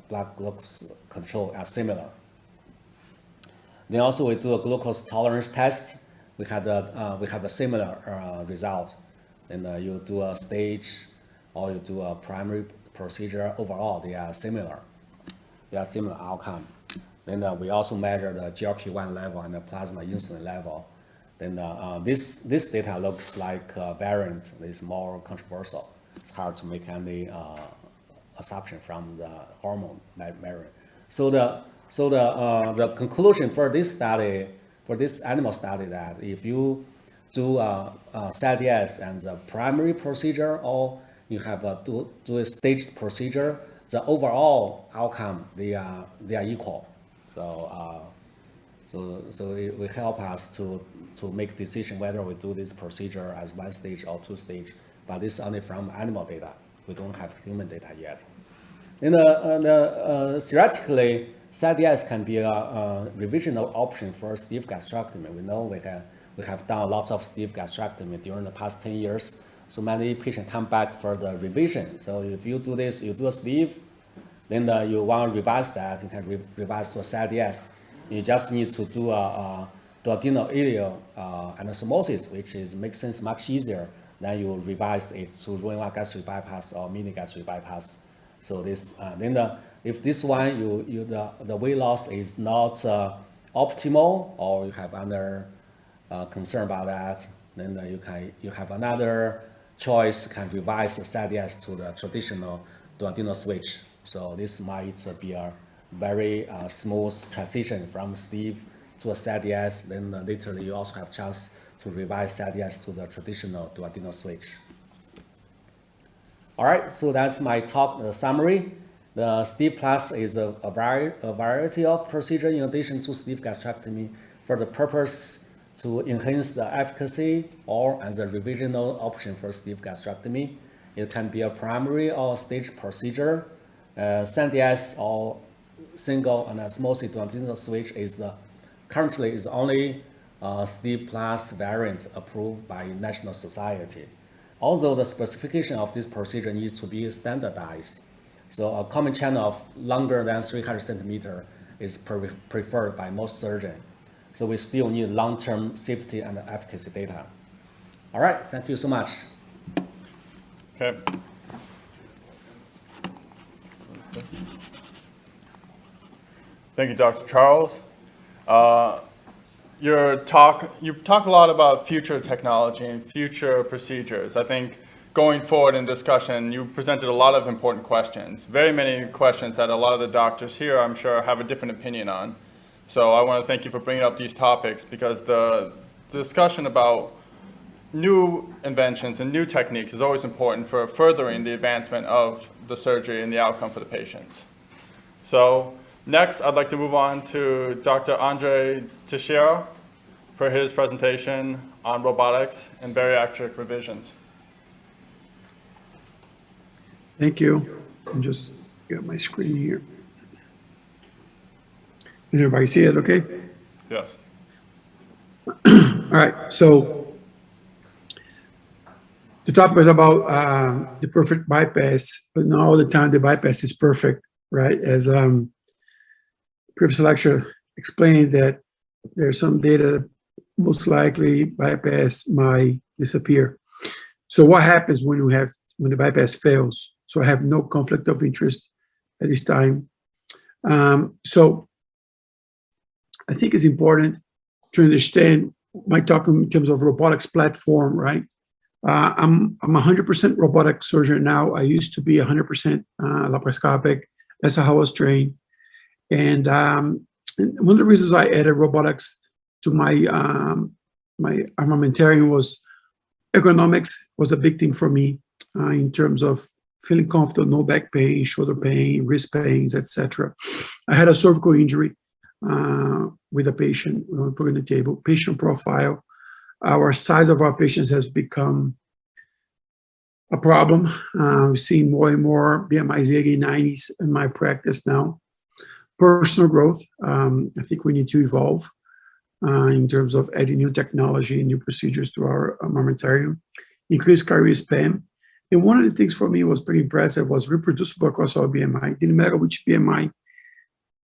blood glucose control are similar. Then also we do a glucose tolerance test. We have a similar result. Then you do a stage or you do a primary procedure. Overall, they are similar. They are similar outcome. Then we also measure the GLP-1 level and the plasma insulin level. Then this data looks like variant is more controversial. It's hard to make any assumption from the hormone measure. So the conclusion for this study, for this animal study, that if you do SADS and the primary procedure, or you have do a staged procedure, the overall outcome they are equal. So it will help us to make decision whether we do this procedure as one stage or two stage. But this is only from animal data. We don't have human data yet. And theoretically, SADS can be a revisional option for sleeve gastrectomy. We know we have done lots of sleeve gastrectomy during the past 10 years. So many patients come back for the revision. So if you do this, you do a sleeve, then you want to revise that, you can revise to a SADS. You just need to do a duodenal ileal anastomosis, which makes sense much easier than you revise it to Roux-en-Y gastric bypass or mini gastric bypass. So this if this one the weight loss is not optimal, or you have other concern about that, then you have another choice, can revise the SADS to the traditional duodenal switch. So this might be a very smooth transition from sleeve to a SADS. Then later you also have chance to revise SADS to the traditional duodenal switch. All right, so that's my talk summary. The sleeve plus is a variety of procedure in addition to sleeve gastrectomy for the purpose to enhance the efficacy or as a revisional option for sleeve gastrectomy. It can be a primary or stage procedure. SADS or single anastomosis duodenal switch currently is only sleeve plus variant approved by National Society. Although the specification of this procedure needs to be standardized, so a common channel of longer than 300 centimeter is preferred by most surgeons. So we still need long-term safety and efficacy data. All right, thank you so much. Okay. Thank you, Dr. Charles. you talk a lot about future technology and future procedures. I think going forward in discussion, you presented a lot of important questions, very many questions that a lot of the doctors here, I'm sure, have a different opinion on. So I want to thank you for bringing up these topics, because the discussion about new inventions and new techniques is always important for furthering the advancement of the surgery and the outcome for the patients. So next, I'd like to move on to Dr. Andre Teixeira for his presentation on robotics and bariatric revisions. Thank you. I'm just got my screen here. Can everybody see it okay? Yes. All right, so the topic was about the perfect bypass, but not all the time the bypass is perfect, right? As previous lecture explained, that there's some data that most likely bypass might disappear. So what happens when the bypass fails? So I have no conflict of interest at this time. So I think it's important to understand my talk in terms of robotics platform, right? I'm 100% robotic surgeon now. I used to be 100% laparoscopic. That's how I was trained. And one of the reasons I added robotics to my my armamentarium was ergonomics was a big thing for me in terms of feeling comfortable, no back pain, shoulder pain, wrist pains, etc. I had a cervical injury with a patient when we put on the table. Patient profile. Our size of our patients has become a problem. We've seen more and more BMIs 80, 90s in my practice now. Personal growth. I think we need to evolve in terms of adding new technology and new procedures to our armamentarium. Increased career span. And one of the things for me was pretty impressive was reproducible across all BMI. It didn't matter which BMI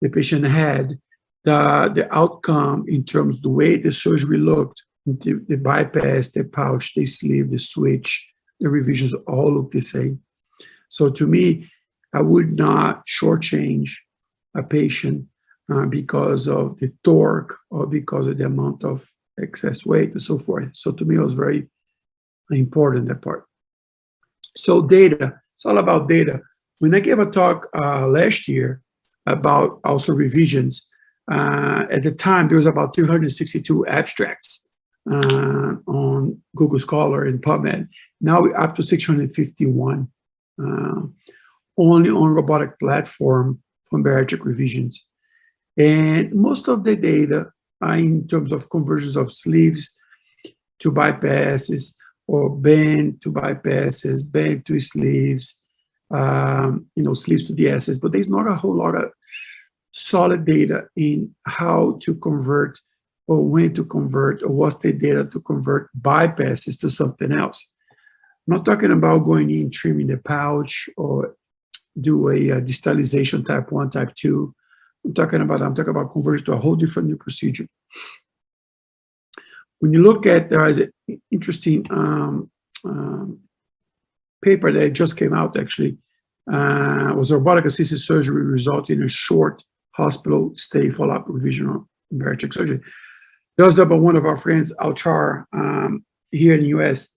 the patient had, the outcome in terms of the way the surgery looked, the bypass, the pouch, the sleeve, the switch, the revisions all look the same. So to me, I would not shortchange a patient because of the torque or because of the amount of excess weight and so forth. So to me, it was very important, that part. So data, it's all about data. When I gave a talk last year about also revisions, at the time, there was about 362 abstracts on Google Scholar and PubMed. Now we're up to 651, only on robotic platform from bariatric revisions. And most of the data in terms of conversions of sleeves to bypasses or band to bypasses, band to sleeves, sleeves to DSs, but there's not a whole lot of solid data in how to convert or when to convert or what's the data to convert bypasses to something else. I'm not talking about going in, trimming the pouch or do a distalization type 1, type 2. I'm talking about conversion to a whole different new procedure. When you look at, there is an interesting paper that just came out actually, was robotic assisted surgery resulting in a short hospital stay follow-up revision on bariatric surgery. That was done by one of our friends, Alchar, here in the US.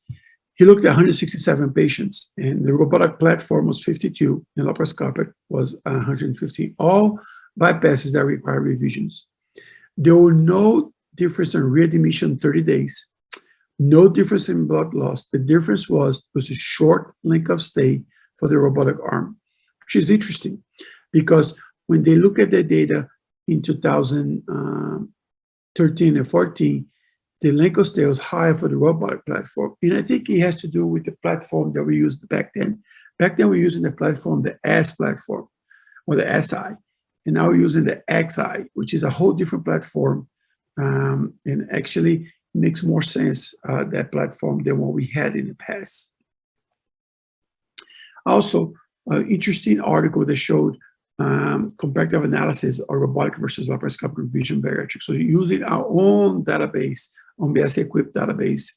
He looked at 167 patients, and the robotic platform was 52, and laparoscopic was 115. All bypasses that require revisions. There were no difference in readmission 30 days, no difference in blood loss. The difference was a short length of stay for the robotic arm, which is interesting because when they look at the data in 2013 and 14, the length of stay was higher for the robotic platform. And I think it has to do with the platform that we used back then. Back then, we were using the platform, the S platform, or the SI. And now we're using the XI, which is a whole different platform. And actually makes more sense, that platform, than what we had in the past. Also, an interesting article that showed comparative analysis of robotic versus laparoscopic revision bariatric. So using our own database, on BSA equipped database.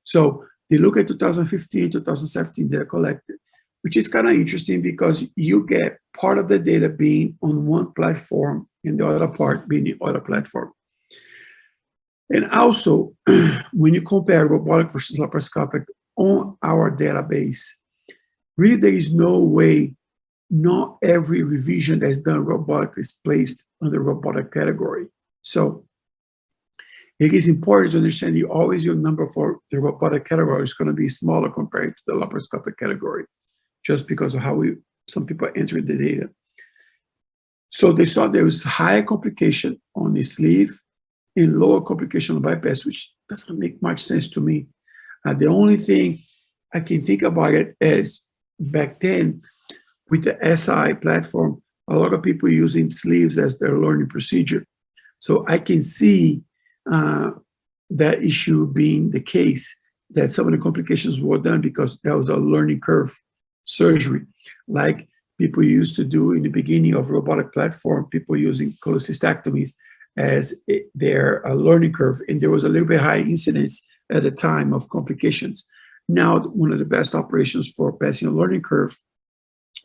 So they look at 2015, 2017 data collected, which is kind of interesting because you get part of the data being on one platform and the other part being the other platform. And also, when you compare robotic versus laparoscopic on our database, really there is no way not every revision that's done robotic is placed under robotic category. So it is important to understand you always your number for the robotic category is going to be smaller compared to the laparoscopic category, just because of how some people entered the data. So they saw there was higher complication on the sleeve and lower complication on bypass, which doesn't make much sense to me. The only thing I can think about it is back then with the SI platform, a lot of people using sleeves as their learning procedure. So I can see that issue being the case, that some of the complications were done because that was a learning curve surgery, like people used to do in the beginning of robotic platform, people using cholecystectomies as their learning curve. And there was a little bit high incidence at the time of complications. Now, one of the best operations for passing a learning curve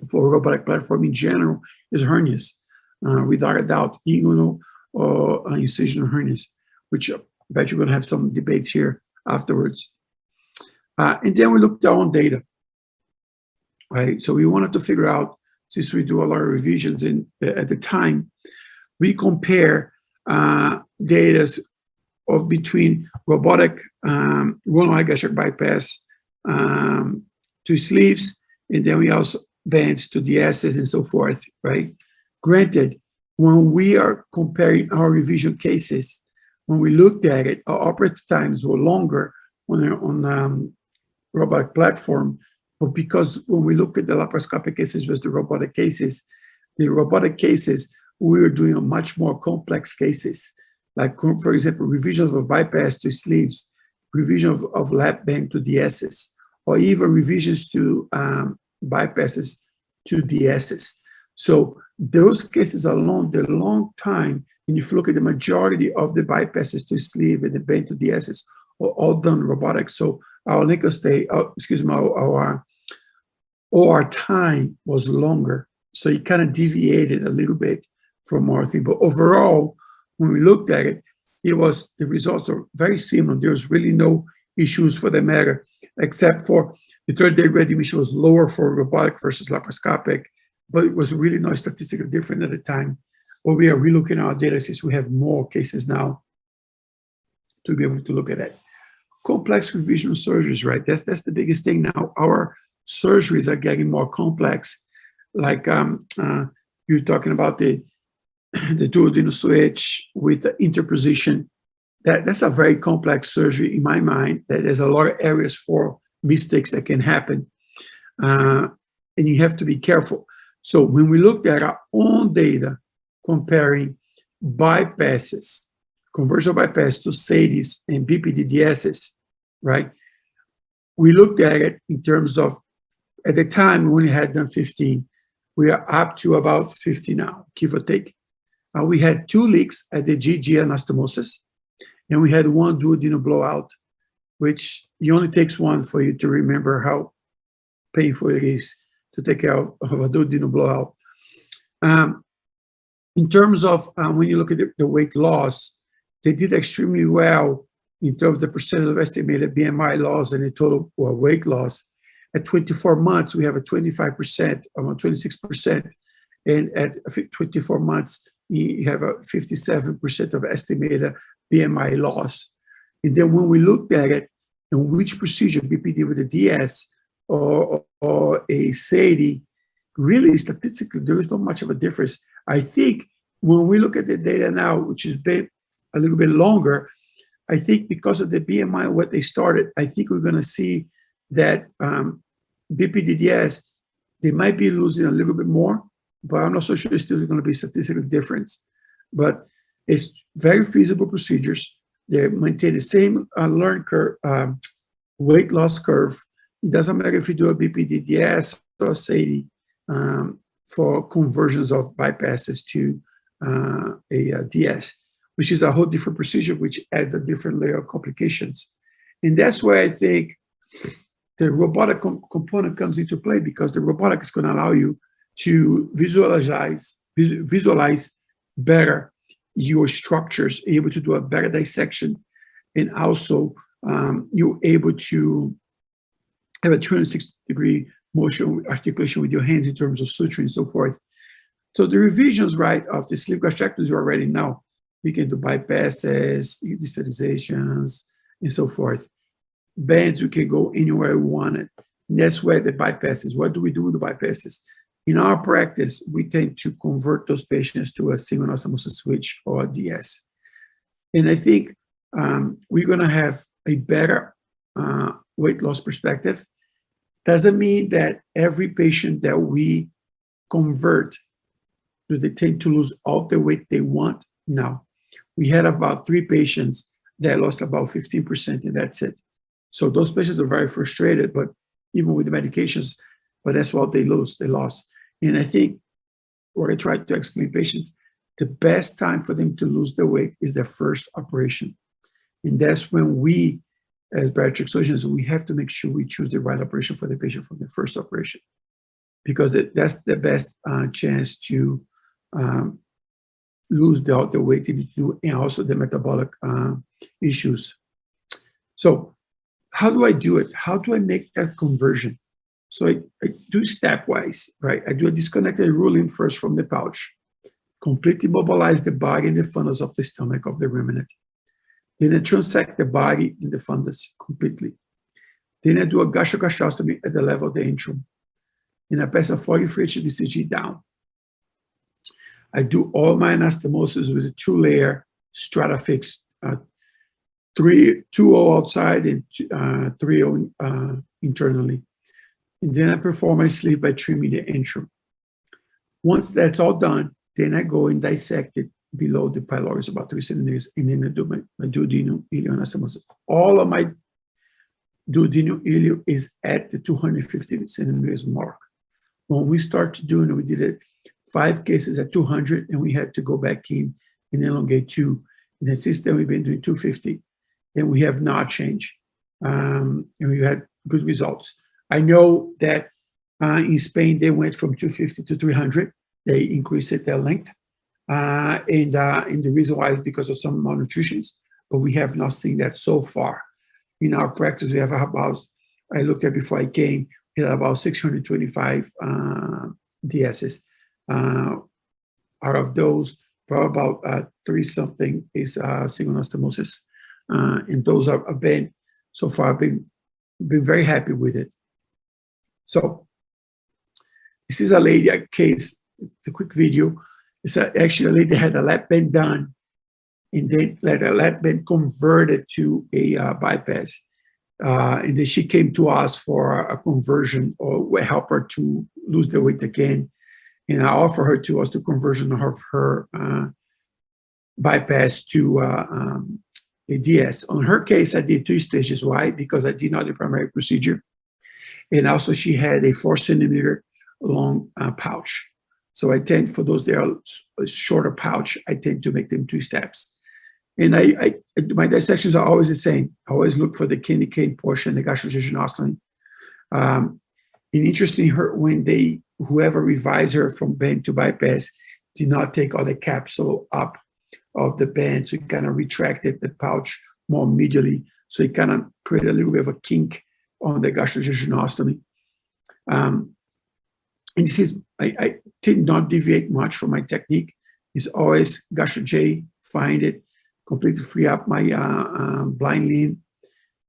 for robotic platform in general is hernias, without a doubt, inguinal or incisional hernias, which I bet you're going to have some debates here afterwards. And then we looked down data, right? So we wanted to figure out, since we do a lot of revisions at the time, we compare data of between robotic Roux-en-Y gastric bypass to sleeves, and then we also bands to DSs and so forth, right? Granted, when we are comparing our revision cases, when we looked at it, our operative times were longer on robotic platform, but because when we look at the laparoscopic cases versus the robotic cases, we were doing a much more complex cases, like for example, revisions of bypass to sleeves, revision of lap band to DSs, or even revisions to bypasses to DSs. So those cases alone, they're a long time. And if you look at the majority of the bypasses to sleeve and the band to DSs are all done robotic. So our length of stay, our OR time was longer. So it kind of deviated a little bit from our thing. But overall, when we looked at it, the results are very similar. There's really no issues for the matter, except for the third day readmission was lower for robotic versus laparoscopic, but it was really not statistically different at the time. But we are relooking our data since we have more cases now to be able to look at it. Complex revisional surgeries, right? That's the biggest thing now. Our surgeries are getting more complex. Like you're talking about the duodenal switch with the interposition. That's a very complex surgery in my mind. That there's a lot of areas for mistakes that can happen, and you have to be careful. So when we looked at our own data comparing bypasses, conversion bypass to SADIs and BPDDSs, right? We looked at it in terms of, at the time we only had done 15, we are up to about 50 now, give or take. We had 2 leaks at the GG anastomosis, and we had 1 duodenal blowout, which it only takes one for you to remember how painful it is to take care of a duodenal blowout. In terms of when you look at the weight loss, they did extremely well in terms of the percentage of estimated BMI loss and the total weight loss. At 24 months, we have a 25%, around 26%, and at 24 months, you have a 57% of estimated BMI loss. And then when we looked at it, and which procedure, BPD with a DS or a SADI, really statistically, there is not much of a difference. I think when we look at the data now, which has been a little bit longer, I think because of the BMI, what they started, I think we're going to see that BPDDS, they might be losing a little bit more, but I'm not so sure it's still going to be statistical difference. But it's very feasible procedures. They maintain the same learn curve, weight loss curve. It doesn't matter if you do a BPDDS or a SADI for conversions of bypasses to a DS, which is a whole different procedure, which adds a different layer of complications. And that's where I think the robotic component comes into play, because the robotic is going to allow you to visualize better your structures, able to do a better dissection and also you're able to have a 360-degree motion articulation with your hands in terms of suturing and so forth. So the revisions, right, of the sleeve gastrectomies you already know. We can do bypasses, desensitizations, and so forth. Bends, we can go anywhere we want it. And that's where the bypasses, what do we do with the bypasses? In our practice, we tend to convert those patients to a single anastomosis switch or a DS. And I think we're gonna have a better weight loss perspective. Doesn't mean that every patient that we convert, do they tend to lose all the weight they want? No. We had about 3 patients that lost about 15%, and that's it. So those patients are very frustrated, but even with the medications, but that's what they lost. And I think what I try to explain patients, the best time for them to lose their weight is their first operation. And that's when we, as bariatric surgeons, we have to make sure we choose the right operation for the patient from the first operation, because that's the best chance to lose the weight and also the metabolic issues. So how do I do it? How do I make that conversion? So I do stepwise, right? I do a disconnected ruling first from the pouch, completely mobilize the body and the fundus of the stomach of the ruminant. Then I transect the body in the fundus completely. Then I do a gastrogastrostomy at the level of the antrum. And I pass a 40 French DCG down. I do all my anastomosis with a 2-layer Stratafix, 2O outside and 3O internally. And then I perform my sleeve by trimming the antrum. Once that's all done, then I go and dissect it below the pylorus, about 3 centimeters, and then I do my duodenal ileal anastomosis. All of my duodenal ileal is at the 250 centimeters mark. When we started doing it, we did it 5 cases at 200, and we had to go back in and elongate 2. And then since then, we've been doing 250, and we have not changed. And we had good results. I know that in Spain, they went from 250 to 300. They increased their length. And the reason why is because of some malnutrition, but we have not seen that so far. In our practice, we have about, I looked at before I came, we had about 625 DSs. Out of those, probably about 3-something is single anastomosis. And those are been, so far, I've been very happy with it. So this is a lady, a case, it's a quick video. It's actually a lady that had a lap band done, and then let a lap band converted to a bypass. And then she came to us for a conversion or help her to lose the weight again. And I offer her to us the conversion of her bypass to a DS. On her case, I did 2 stages. Why? Because I did not the primary procedure. And also she had a 4-centimeter long pouch. So I tend, for those that are a shorter pouch, I tend to make them 2 steps. And my dissections are always the same. I always look for the kidney cane portion, the gastrojejunostomy. And interesting, when whoever revised her from band to bypass did not take all the capsule up of the band, so it kind of retracted the pouch more medially. So it kind of created a little bit of a kink on the gastrojejunostomy. And this is, I did not deviate much from my technique. It's always gastro J, find it, completely free up my blind limb.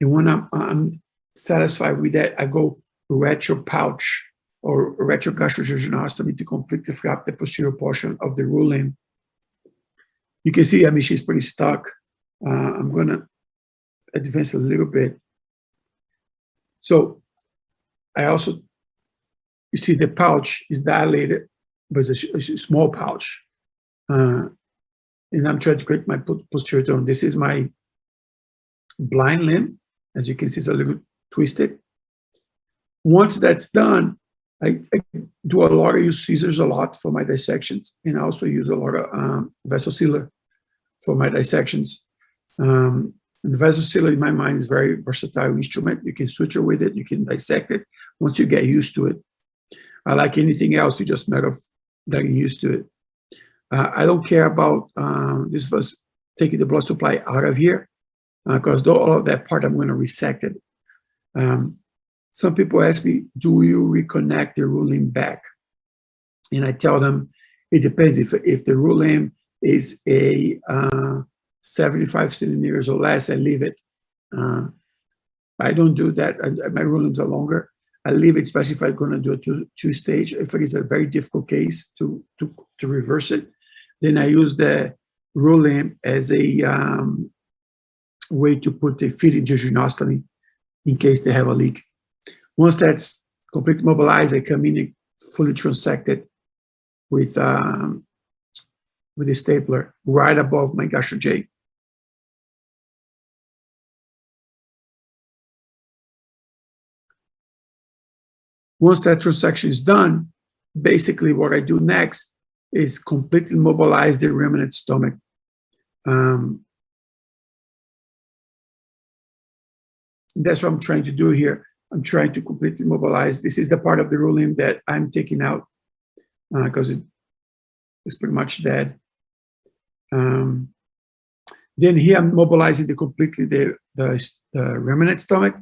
And when I'm satisfied with that, I go retro pouch or retro gastrojejunostomy to completely free up the posterior portion of the roux limb. You can see, I mean, she's pretty stuck. I'm gonna advance a little bit. So I also, you see the pouch is dilated, but it's a small pouch. And I'm trying to create my posterior tone. This is my blind limb. As you can see, it's a little twisted. Once that's done, I do a lot of use scissors a lot for my dissections, and I also use a lot of vessel sealer for my dissections. And the vessel sealer, in my mind, is a very versatile instrument. You can suture with it, you can dissect it once you get used to it. Like anything else, you just matter of getting used to it. I don't care about this was taking the blood supply out of here. because all of that part, I'm going to resect it. Some people ask me, do you reconnect the root limb back? And I tell them, it depends. If the root limb is a 75 centimeters or less, I leave it. I don't do that. My root limbs are longer. I leave it, especially if I'm going to do a two-stage. If it is a very difficult case to reverse it, then I use the root limb as a way to put a feeding jejunostomy in case they have a leak. Once that's completely mobilized, I come in and fully transect it with a stapler right above my gastric J. Once that transection is done, basically what I do next is completely mobilize the ruminant stomach. That's what I'm trying to do here. I'm trying to completely mobilize. This is the part of the root limb that I'm taking out because it's pretty much dead. Then here I'm mobilizing completely the ruminant stomach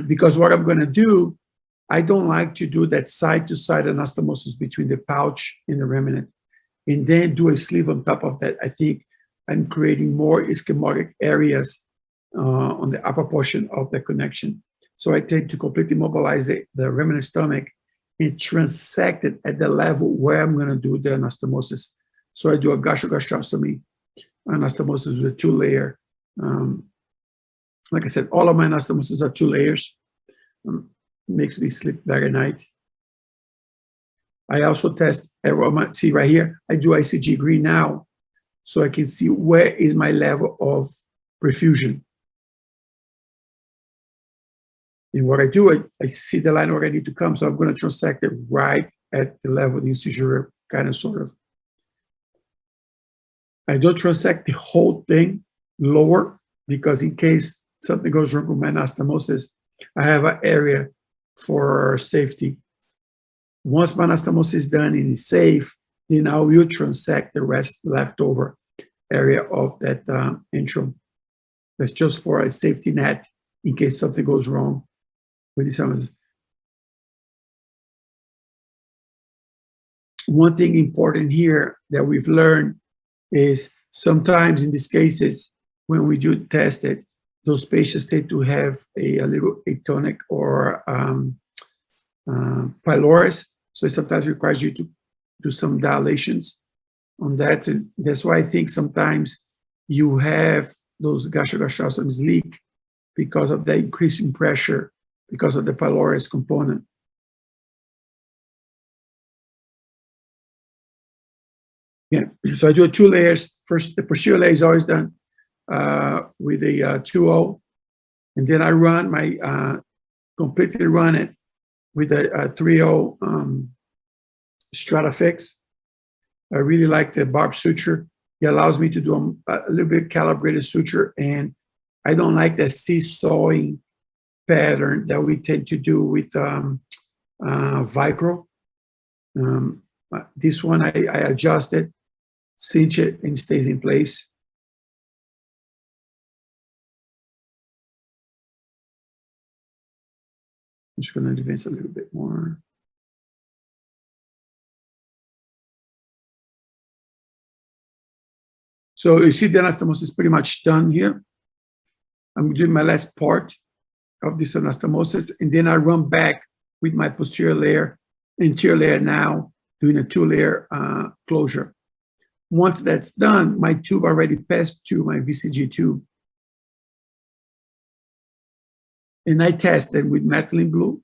because what I'm going to do, I don't like to do that side-to-side anastomosis between the pouch and the ruminant and then do a sleeve on top of that. I think I'm creating more ischemic areas on the upper portion of the connection. So I tend to completely mobilize the ruminant stomach and transect it at the level where I'm going to do the anastomosis. So I do a gastrogastrostomy anastomosis with a 2-layer. Like I said, all of my anastomoses are 2 layers. Makes me sleep better at night. I also test aroma. See right here, I do ICG green now, so I can see where is my level of perfusion. And what I do, I see the line where I need to come, so I'm going to transect it right at the level of the incision, kind of, sort of. I don't transect the whole thing lower, because in case something goes wrong with my anastomosis, I have an area for safety. Once my anastomosis is done and it's safe, then I will transect the rest leftover area of that intrum. That's just for a safety net in case something goes wrong with this. One thing important here that we've learned is sometimes in these cases, when we do test it, those patients tend to have a little atonic or pylorus. So it sometimes requires you to do some dilations on that. And that's why I think sometimes you have those gastrogastrostomies leak because of the increasing pressure, because of the pylorus component. Yeah, so I do 2 layers. First, the posterior layer is always done with a 2-0, and then I run my completely run it with a 3-0 Stratafix. I really like the barb suture. It allows me to do a little bit calibrated suture, and I don't like the seesawing pattern that we tend to do with Vicro. This one I adjust it, cinch it, and stays in place. I'm just going to advance a little bit more. So you see the anastomosis is pretty much done here. I'm doing my last part of this anastomosis, and then I run back with my posterior layer, anterior layer now, doing a 2-layer closure. Once that's done, my tube already passed to my VCG tube. And I tested with methylene blue,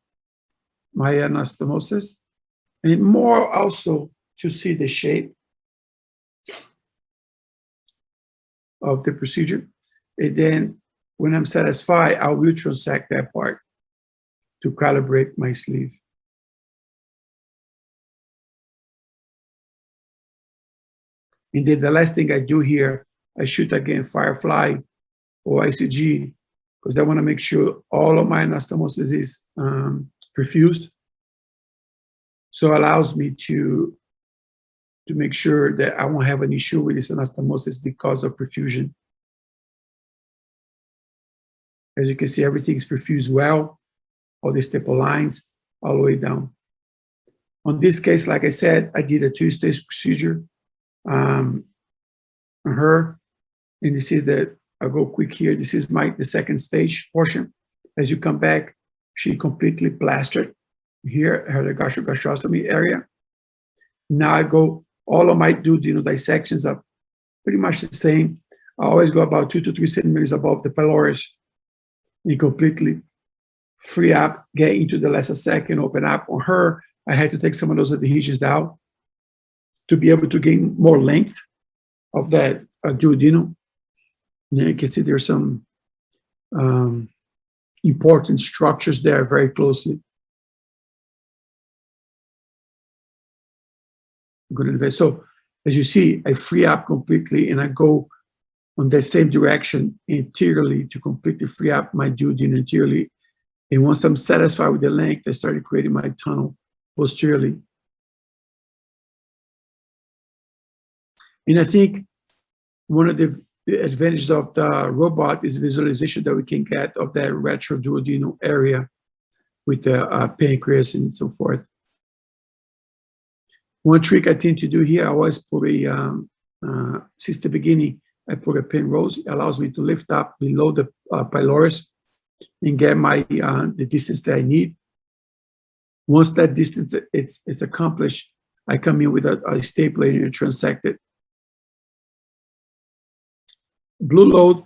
my anastomosis, and more also to see the shape of the procedure. And then when I'm satisfied, I will transect that part to calibrate my sleeve. And then the last thing I do here, I shoot again Firefly or ICG, because I want to make sure all of my anastomosis is perfused. So it allows me to make sure that I won't have an issue with this anastomosis because of perfusion. As you can see, everything is perfused well, all the staple lines all the way down. On this case, like I said, I did a 2-stage procedure on her. And this is I'll go quick here. This is the second stage portion. As you come back, she completely plastered here, her gastrostomy area. Now I go, all of my duodenal dissections are pretty much the same. I always go about 2 to 3 centimeters above the pylorus. You completely free up, get into the lesser sac and open up. On her, I had to take some of those adhesions out to be able to gain more length of that duodenum. And you can see there's some important structures there very closely. Good. So as you see, I free up completely and I go on the same direction anteriorly to completely free up my duodenum anteriorly. And once I'm satisfied with the length, I started creating my tunnel posteriorly. And I think one of the advantages of the robot is visualization that we can get of that retroduodenal area with the pancreas and so forth. One trick I tend to do here, I always put since the beginning, I put a pin rose. It allows me to lift up below the pylorus and get the distance that I need. Once that distance it's accomplished, I come in with a stapler and transect it. Blue load,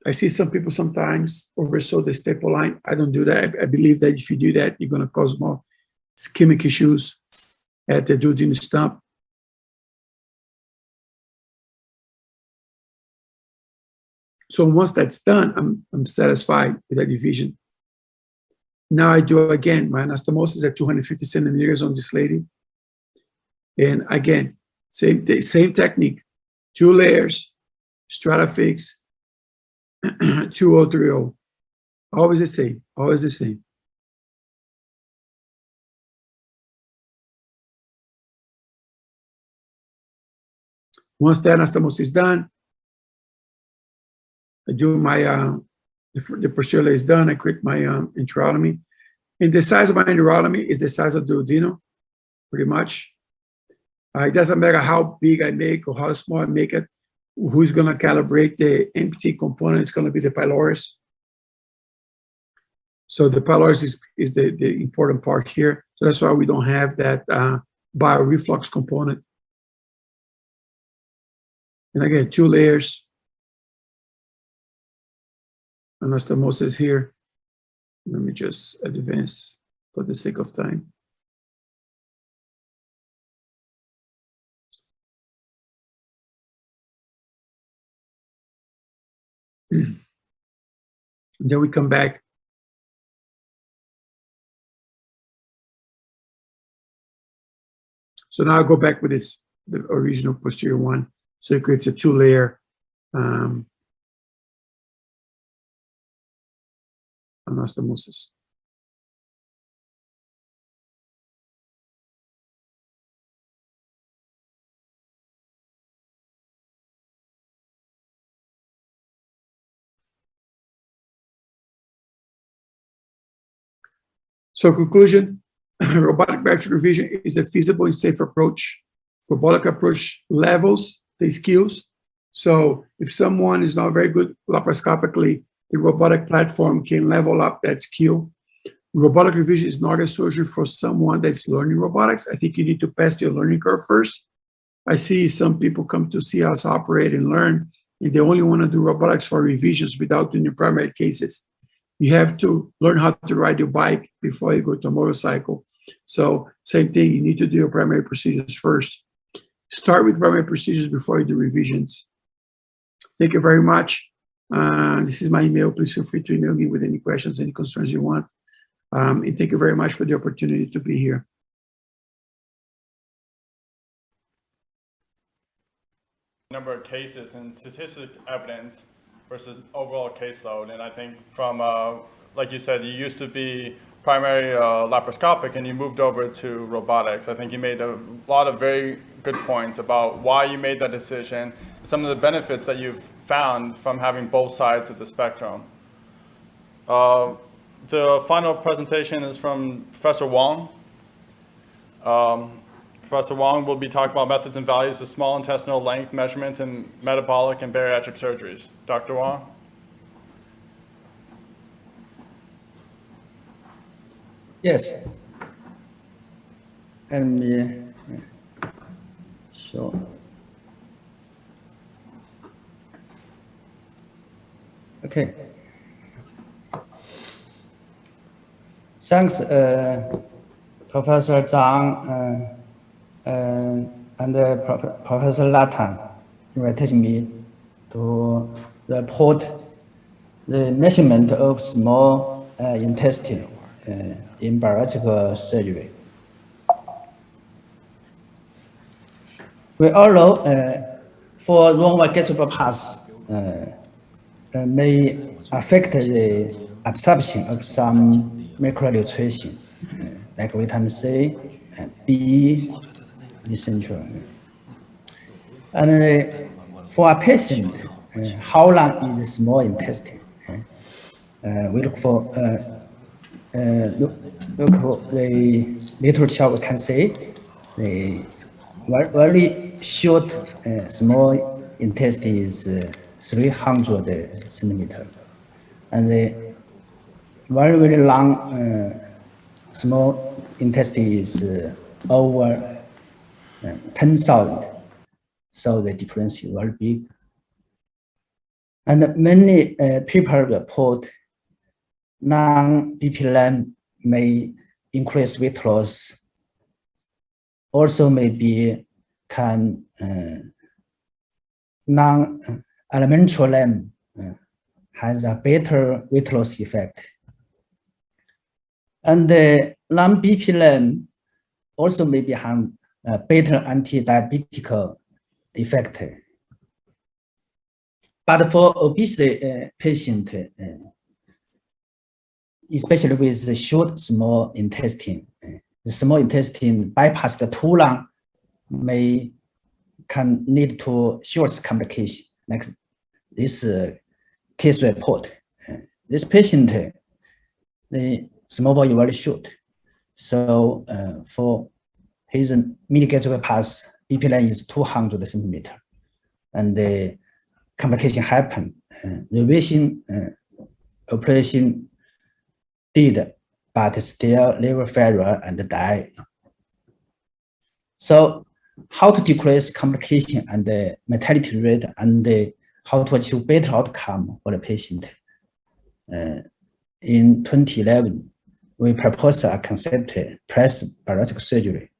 I see some people sometimes oversew the staple line. I don't do that. I believe that if you do that, you're going to cause more ischemic issues at the duodenal stump. So once that's done, I'm satisfied with that division. Now I do again my anastomosis at 250 centimeters on this lady. And again, same technique, 2 layers, stratafix, 2030. Always the same, always the same. Once the anastomosis is done, I do my, the procedure is done, I create my enterotomy. And the size of my enterotomy is the size of the duodenum, pretty much. It doesn't matter how big I make or how small I make it. Who's going to calibrate the empty component? It's going to be the pylorus. So the pylorus is the important part here. So that's why we don't have that bioreflux component. And again, 2 layers. Anastomosis here. Let me just advance for the sake of time. Then we come back. So now I go back with the original posterior one. So it creates a 2-layer anastomosis. So conclusion, robotic bariatric revision is a feasible and safe approach. Robotic approach levels the skills. So if someone is not very good laparoscopically, the robotic platform can level up that skill. Robotic revision is not a surgery for someone that's learning robotics. I think you need to pass your learning curve first. I see some people come to see us operate and learn, and they only want to do robotics for revisions without doing the primary cases. You have to learn how to ride your bike before you go to a motorcycle. So same thing, you need to do your primary procedures first. Start with primary procedures before you do revisions. Thank you very much. This is my email. Please feel free to email me with any questions, any concerns you want. And thank you very much for the opportunity to be here. Number of cases and statistic evidence versus overall caseload. And I think from, like you said, you used to be primary laparoscopic and you moved over to robotics. I think you made a lot of very good points about why you made that decision, some of the benefits that you've found from having both sides of the spectrum. The final presentation is from Professor Wang. Professor Wang will be talking about methods and values of small intestinal length measurements in metabolic and bariatric surgeries. Dr. Wang? Yes. Let me show. Okay. Thanks, Professor Zhang and Professor Latan invited me to report the measurement of small intestine in bariatric surgery. We all know for Roux-en-Y gastric bypass may affect the absorption of some micronutrition like vitamin C and B, essential. And for a patient, how long is the small intestine? We look for the literature. We can say the very short small intestine is 300 centimeter, and the very long small intestine is over 10,000. So the difference is very big. And many people report non-BP may increase weight loss. Also maybe can non-elemental lamb has a better weight loss effect. And the non-BP lamb also maybe have a better anti-diabetic effect. But for obesity patient, especially with the short small intestine, the small intestine bypassed too long can lead to short complication. Like this case report, this patient, the small bowel is very short. So for his mini-gastric bypass, BP line is 200 centimeter, and the complication happened. Revision operation did, but still liver failure and die. So how to decrease complication and the mortality rate, and how to achieve better outcome for the patient? In 2011, we proposed a concept plus bariatric surgery,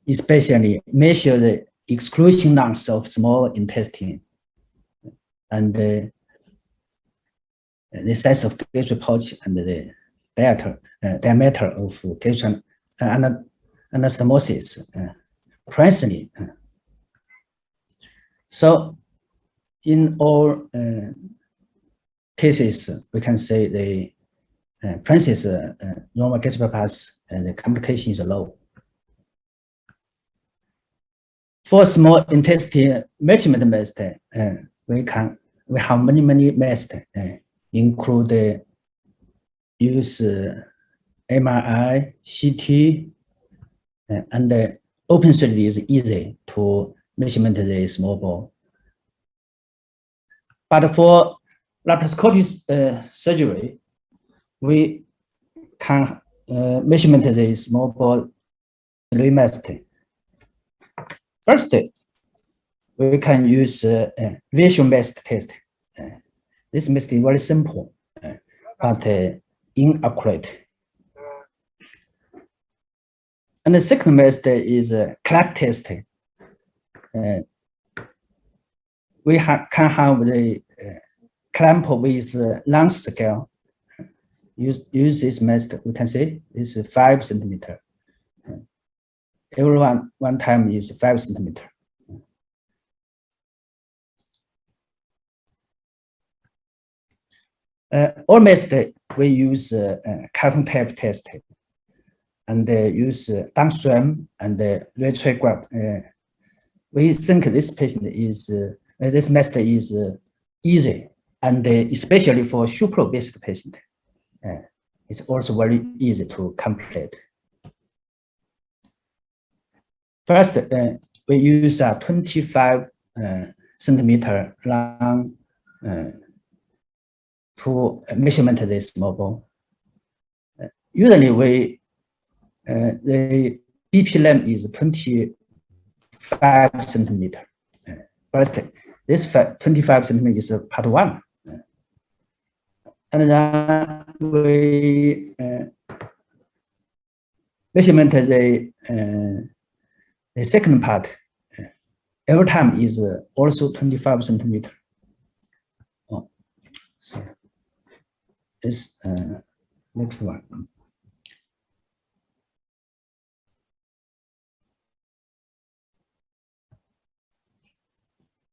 especially measure the exclusion length of small intestine and the size of gastric pouch and the diameter of gastric anastomosis presently. So in all cases, we can say the Francis normal gastric bypass and the complication is low. For small intestine measurement method, we have many methods, include use MRI, CT, and the open surgery is easy to measurement the small bowel. But for laparoscopic surgery, we can measurement the small bowel 3 methods. First, we can use visual method test. This method is very simple, but inaccurate. And the second method is clamp test. We can have the clamp with length scale. Use this method. We can say this is 5 centimeter. Everyone one time is 5 centimeter. All method we use carton type test and use downstream and retrograde. We think this patient is this method is easy and especially for super-obese patient, it's also very easy to complete. First, we use a 25 centimeter long to measurement the small bone. Usually, the BP length is 25 centimeter. First, this 25 centimeter is part 1. And then we measurement the second part. Every time is also 25 centimeter. Oh, sorry. This next one.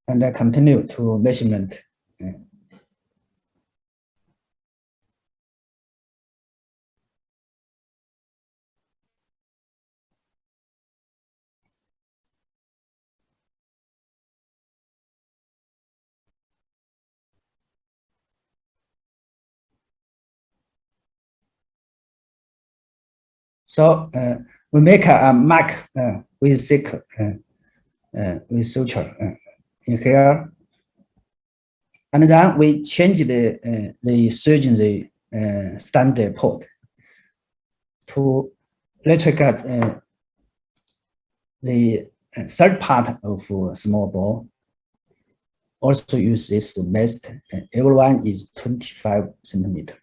And I continue to measurement. So we make a mark with thick with suture in here, and then we change the surgery standard port to replicate the third part of small bone. Also use this method. Everyone is 25 centimeter.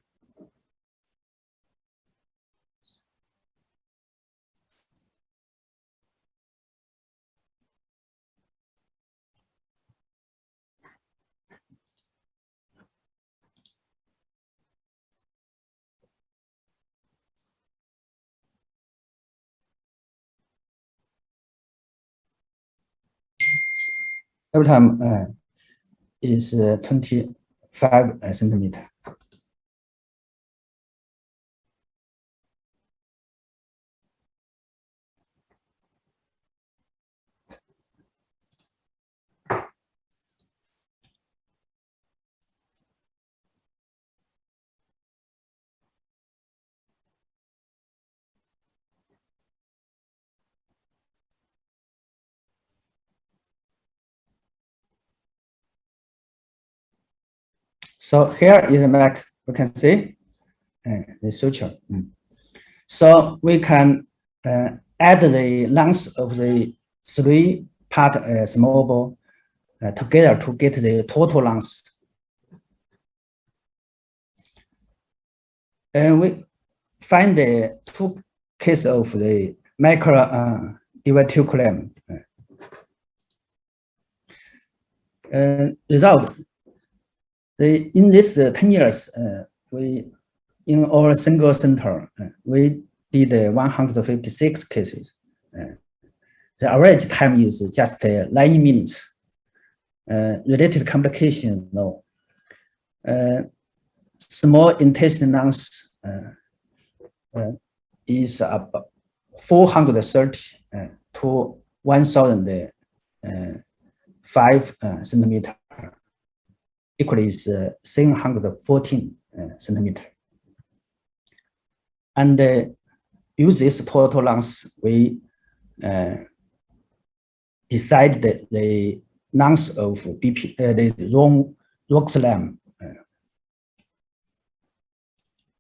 Every time is 25 centimeter. So here is a mark, we can see the suture. So we can add the length of the 3-part small bone together to get the total length. And we find the 2 cases of the micro diverticulum. Result. In this 10 years, we in our single center we did 156 cases. The average time is just 9 minutes. Related complication, no. Small intestine length is about 430 to 1,005 centimeter. Equally is 714 centimeter. And use this total length, we decide that the length of BP, the Roux-en-Y.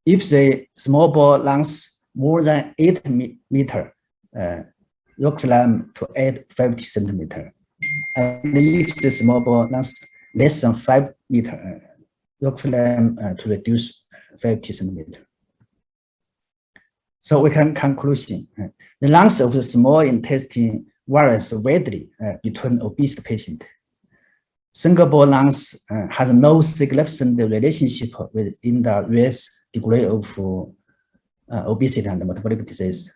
If the small bone length more than 8 meter, Roux-en-Y to add 50 centimeter. And if the small bone length less than 5 meter, Roux-en-Y to reduce 50 centimeter. So we can conclusion, the length of the small intestine varies widely between obese patient. Single bone length has no significant relationship within the risk degree of obesity and metabolic disease.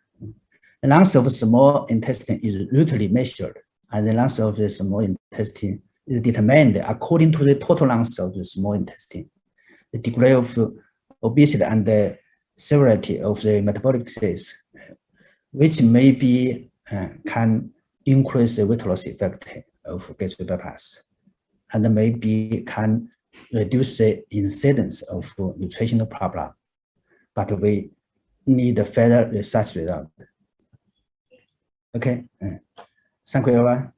The length of small intestine is routinely measured, and the length of the small intestine is determined according to the total length of the small intestine, the degree of obesity and the severity of the metabolic disease, which maybe can increase the weight loss effect of gastric bypass, and maybe can reduce the incidence of nutritional problem, but we need a further research result. Okay, thank you, everyone.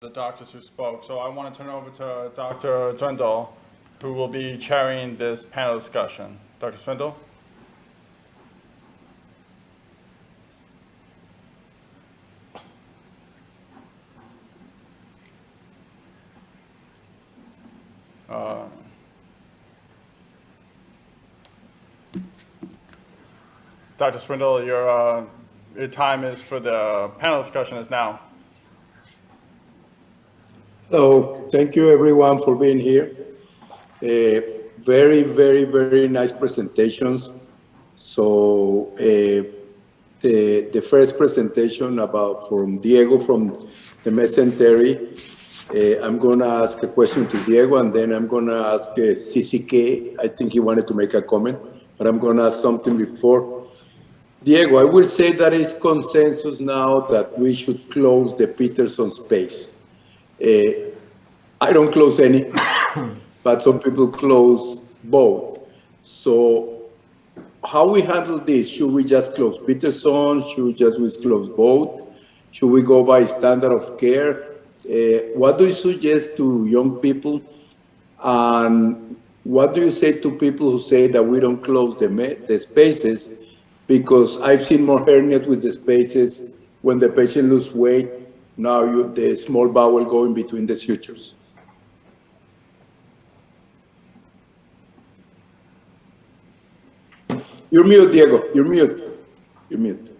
The doctors who spoke. So I want to turn over to Dr. Zwindle, who will be chairing this panel discussion. Dr. Zwindle? Dr. Swindle, your time is for the panel discussion is now. Hello, thank you everyone for being here. Very nice presentations. So the first presentation from Diego from the mesentery. I'm gonna ask a question to Diego, and then I'm gonna ask CCK. I think he wanted to make a comment, but I'm gonna ask something before. Diego, I will say that it's consensus now that we should close the Peterson space. I don't close any, but some people close both. So how we handle this? Should we just close Peterson? Should we just close both? Should we go by standard of care? What do you suggest to young people? And what do you say to people who say that we don't close the spaces? Because I've seen more hernias with the spaces when the patient loses weight. Now the small bowel go in between the sutures. You're mute, Diego. You're mute. You're mute.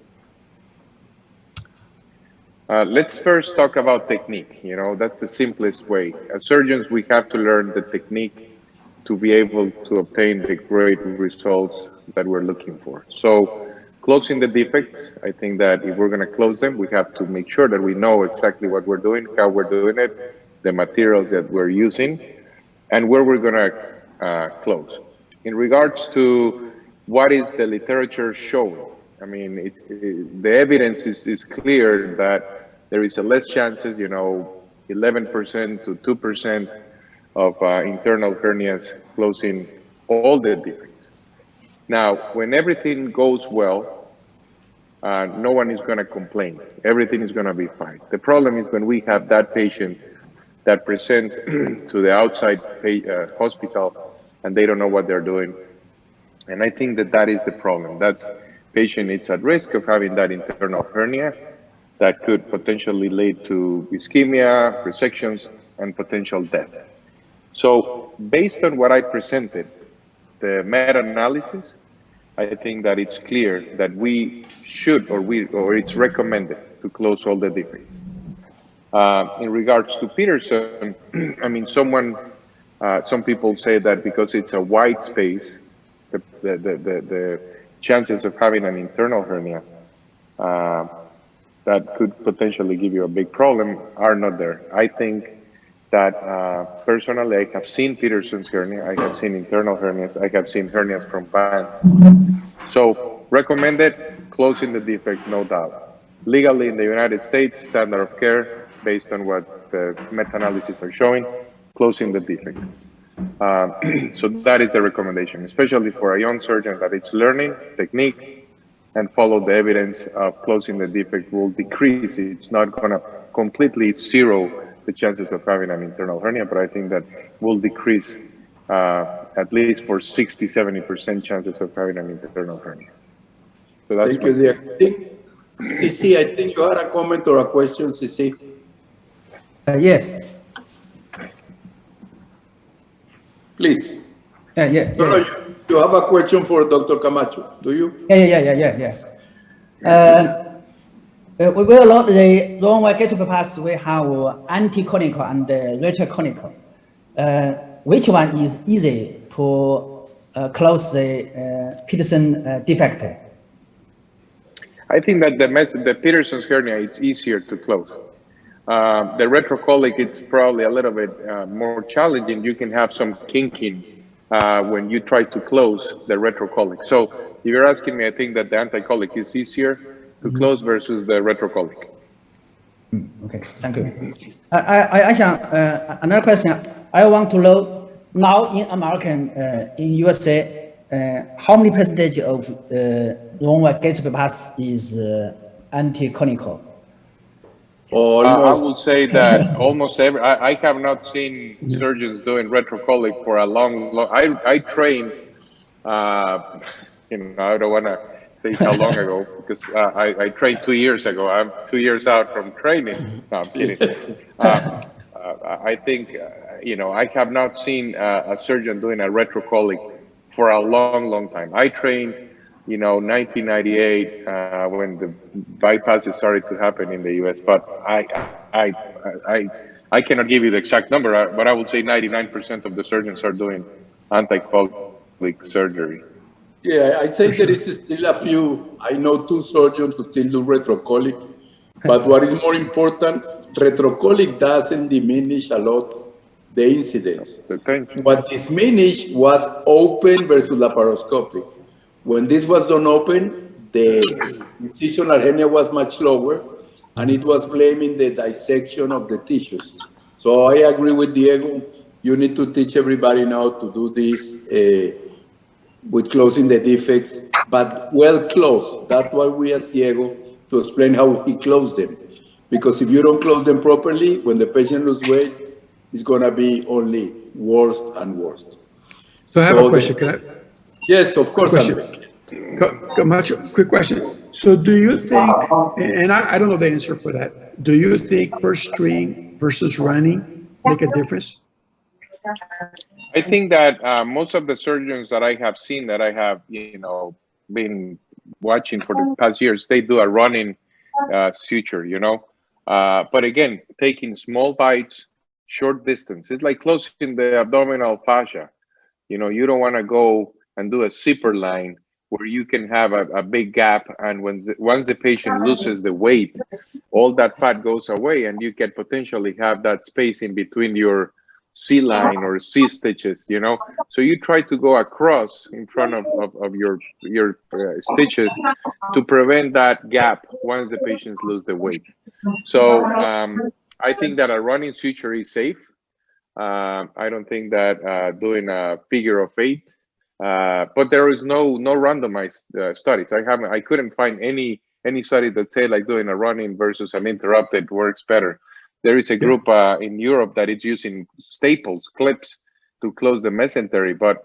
Let's first talk about technique. You know, that's the simplest way. As surgeons, we have to learn the technique to be able to obtain the great results that we're looking for. So closing the defects, I think that if we're going to close them, we have to make sure that we know exactly what we're doing, how we're doing it, the materials that we're using, and where we're going to close. In regards to what is the literature showing, I mean, the evidence is clear that there is a less chances, 11% to 2% of internal hernias closing all the defects. Now, when everything goes well, no one is going to complain. Everything is going to be fine. The problem is when we have that patient that presents to the outside hospital and they don't know what they're doing. And I think that is the problem. That patient is at risk of having that internal hernia that could potentially lead to ischemia, resections, and potential death. So based on what I presented, the meta-analysis, I think that it's clear that we should, or it's recommended to close all the defects. In regards to Peterson, I mean, some people say that because it's a wide space, the chances of having an internal hernia that could potentially give you a big problem are not there. I think that personally, I have seen Peterson's hernia, I have seen internal hernias, I have seen hernias from bands. So recommended, closing the defect, no doubt. Legally in the United States, standard of care, based on what the meta-analyses are showing, closing the defect. So that is the recommendation, especially for a young surgeon that it's learning technique and follow the evidence of closing the defect will decrease. It's not going to completely zero the chances of having an internal hernia, but I think that will decrease at least for 60–70% chances of having an internal hernia. So that's Thank you, Diego. Cici, I think you had a comment or a question, Cici. Yes. Please. Yeah. No, you have a question for Dr. Camacho, do you? Yeah. We will load the Roux-en-Y gastric bypass. We have anti-conical and retroconical. Which one is easy to close the Peterson defect? I think that the Peterson's hernia, it's easier to close. The retrocolic, it's probably a little bit more challenging. You can have some kinking when you try to close the retrocolic. So if you're asking me, I think that the anticolic is easier to close versus the retrocolic. Okay, thank you. I another question. I want to know now in American, in USA, how many percentage of Roux-en-Y gastric bypass is anticlinical? I would say that almost every, I have not seen surgeons doing retrocolic for a long, I trained, I don't want to say how long ago, because I trained 2 years ago. I'm 2 years out from training. No, I'm kidding. I think, I have not seen a surgeon doing a retrocolic for a long time. I trained, 1998 when the bypasses started to happen in the US, but I cannot give you the exact number, but I would say 99% of the surgeons are doing anticolic surgery. Yeah, I think there is still a few. I know 2 surgeons who still do retrocolic, but what is more important, retrocolic doesn't diminish a lot the incidence. What diminished was open versus laparoscopic. When this was done open, the incisional hernia was much lower, and it was blaming the dissection of the tissues. So I agree with Diego. You need to teach everybody now to do this with closing the defects, but well closed. That's why we asked Diego to explain how he closed them. Because if you don't close them properly, when the patient loses weight, it's going to be only worse and worse. So I have a question. Can I? Yes, of course, Question. Andre. Camacho, quick question. So do you think, and I don't know the answer for that, do you think first string versus running make a difference? I think that most of the surgeons that I have seen, that I have, been watching for the past years, they do a running suture, But again, taking small bites, short distance. It's like closing the abdominal fascia. You don't want to go and do a zipper line where you can have a big gap, and once the patient loses the weight, all that fat goes away, and you can potentially have that space in between your C line or C stitches, So you try to go across in front of your stitches to prevent that gap once the patients lose the weight. So I think that a running suture is safe. I don't think that doing a figure of 8, but there is no randomized studies. I couldn't find any study that say like doing a running versus an interrupted works better. There is a group in Europe that is using staples, clips to close the mesentery, but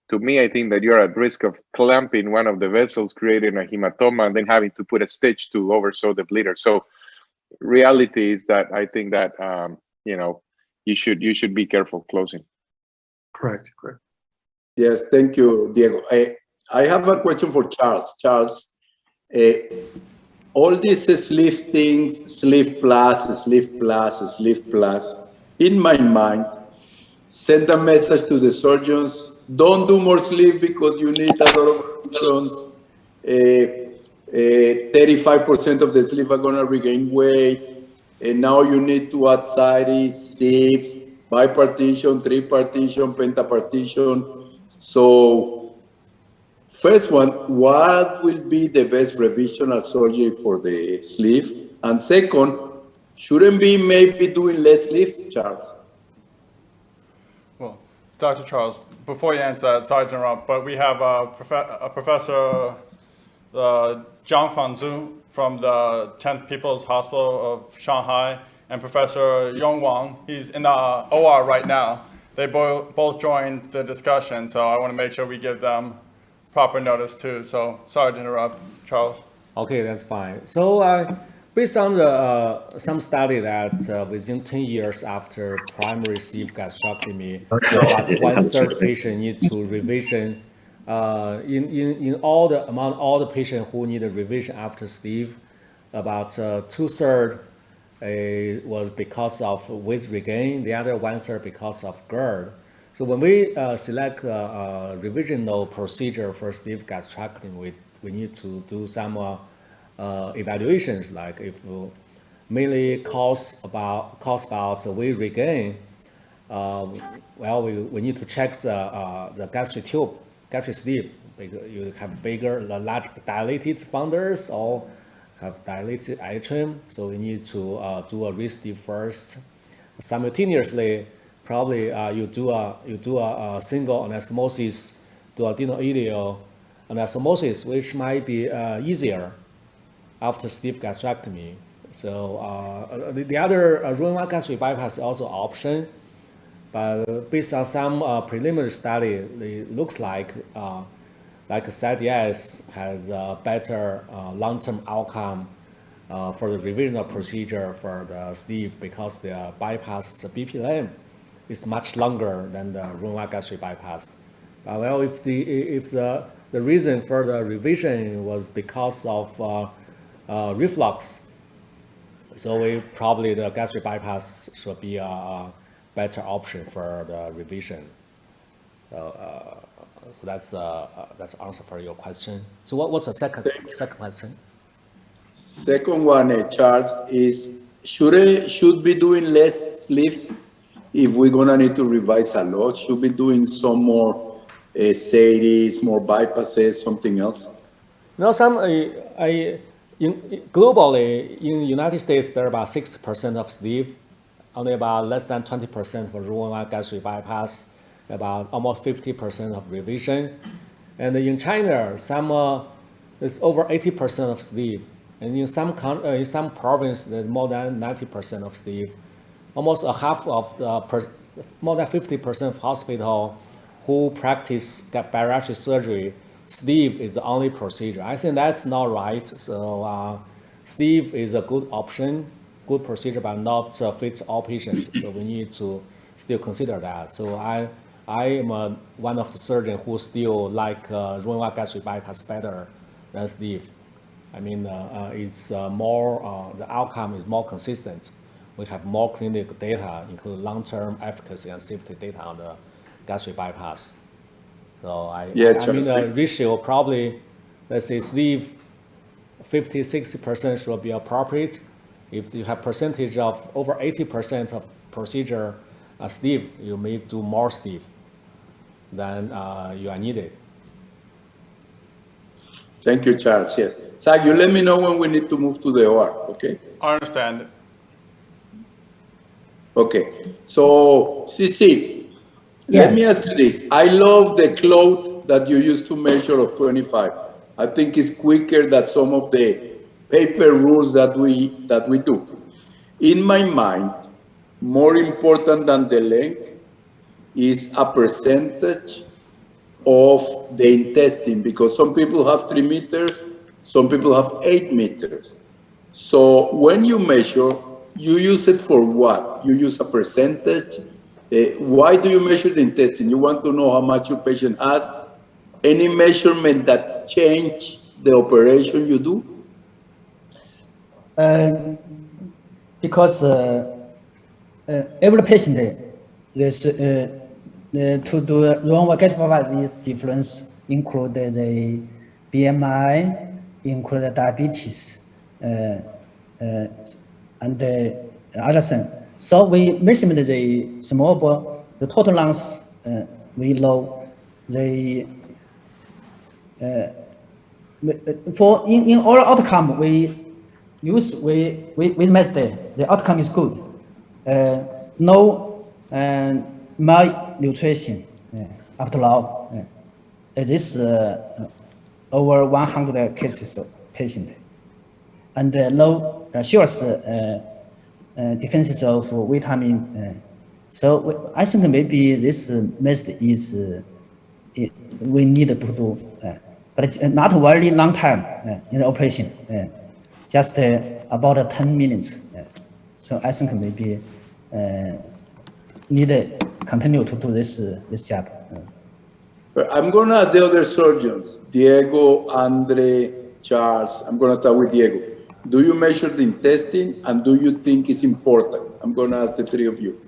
to me, I think that you're at risk of clamping one of the vessels, creating a hematoma, and then having to put a stitch to oversew the bleeder. So reality is that I think that you should be careful closing. Correct. Yes, thank you, Diego. I have a question for Charles. Charles, all these sleeve things, sleeve plus, in my mind, send a message to the surgeons, don't do more sleeve because you need a lot of options. 35% of the sleeve are going to regain weight. And now you need to add sides, zips, bipartition, tripartition, pentapartition. So first one, what will be the best revisional surgery for the sleeve? And second, shouldn't be maybe doing less sleeves, Charles? Well, Dr. Charles, before you answer that, sorry to interrupt, but we have a Professor Zhang Fanzhu from the 10th People's Hospital of Shanghai, and Professor Yong Wang. He's in the OR right now. They both joined the discussion, so I want to make sure we give them proper notice too. So sorry to interrupt, Charles. Okay, that's fine. So based on some study that within 10 years after primary sleeve gastrectomy, about 1/3 patient needs to revision. In among all the patients who need a revision after sleeve, about 2/3 was because of weight regain, the other 1/3 because of GERD. So when we select a revisional procedure for sleeve gastrectomy, we need to do some evaluations, like if mainly caused about the weight regain. Well, we need to check the gastric tube, gastric sleeve. You have bigger, large dilated fundus or have dilated atrium. So we need to do a re-sleeve first. Simultaneously, probably you do a single anastomosis, do adenoideal anastomosis, which might be easier after sleeve gastrectomy. So the other Roux-en-Y gastric bypass is also an option, but based on some preliminary study, it looks like CDS has a better long-term outcome for the revisional procedure for the sleeve because the bypass, the BP length, is much longer than the Roux-en-Y gastric bypass. Well, if the reason for the revision was because of reflux, so probably the gastric bypass should be a better option for the revision. So that's answer for your question. So what's the second question? Second one, Charles, is should be doing less sleeves if we're gonna need to revise a lot? Should be doing some more series, more bypasses, something else? No, globally in the United States there are about 60% of sleeve, only about less than 20% for Roux-en-Y gastric bypass, about almost 50% of revision, and in China it's over 80% of sleeve. And in some province, there's more than 90% of sleeve. Almost a half of more than 50% of hospital who practice bariatric surgery, sleeve is the only procedure. I think that's not right. So sleeve is a good option, good procedure, but not fit all patients. So we need to still consider that. So I am one of the surgeons who still like Roux-en-Y gastric bypass better than sleeve. I mean, it's more, the outcome is more consistent. We have more clinical data, including long-term efficacy and safety data on the gastric bypass. So I mean, the ratio probably, let's say sleeve 50-60% should be appropriate. If you have percentage of over 80% of procedure sleeve, you may do more sleeve than you are needed. Thank you, Charles. Yes. Zach, you let me know when we need to move to the OR, okay? I understand. Okay. So, CC, let me ask you this. I love the cloth that you use to measure of 25. I think it's quicker than some of the paper rules that we do. In my mind, more important than the length is a percentage of the intestine, because some people have 3 meters, some people have 8 meters. So when you measure, you use it for what? You use a percentage. Why do you measure the intestine? You want to know how much your patient has? Any measurement that change the operation you do? Because every patient is to do Roux-en-Y gastric bypass is different, include the BMI, include the diabetes, and the other thing. So we measured the small bowel, the total lungs, we know the for in all outcome we use we method the outcome is good. No malnutrition after all. This over 100 cases of patient, and low source deficiencies of vitamin. So I think maybe this method is we need to do, but not very long time in the operation, just about 10 minutes. So I think maybe need to continue to do this job. I'm going to ask the other surgeons, Diego, Andre, Charles. I'm going to start with Diego. Do you measure the intestine, and do you think it's important? I'm going to ask the 3 of you.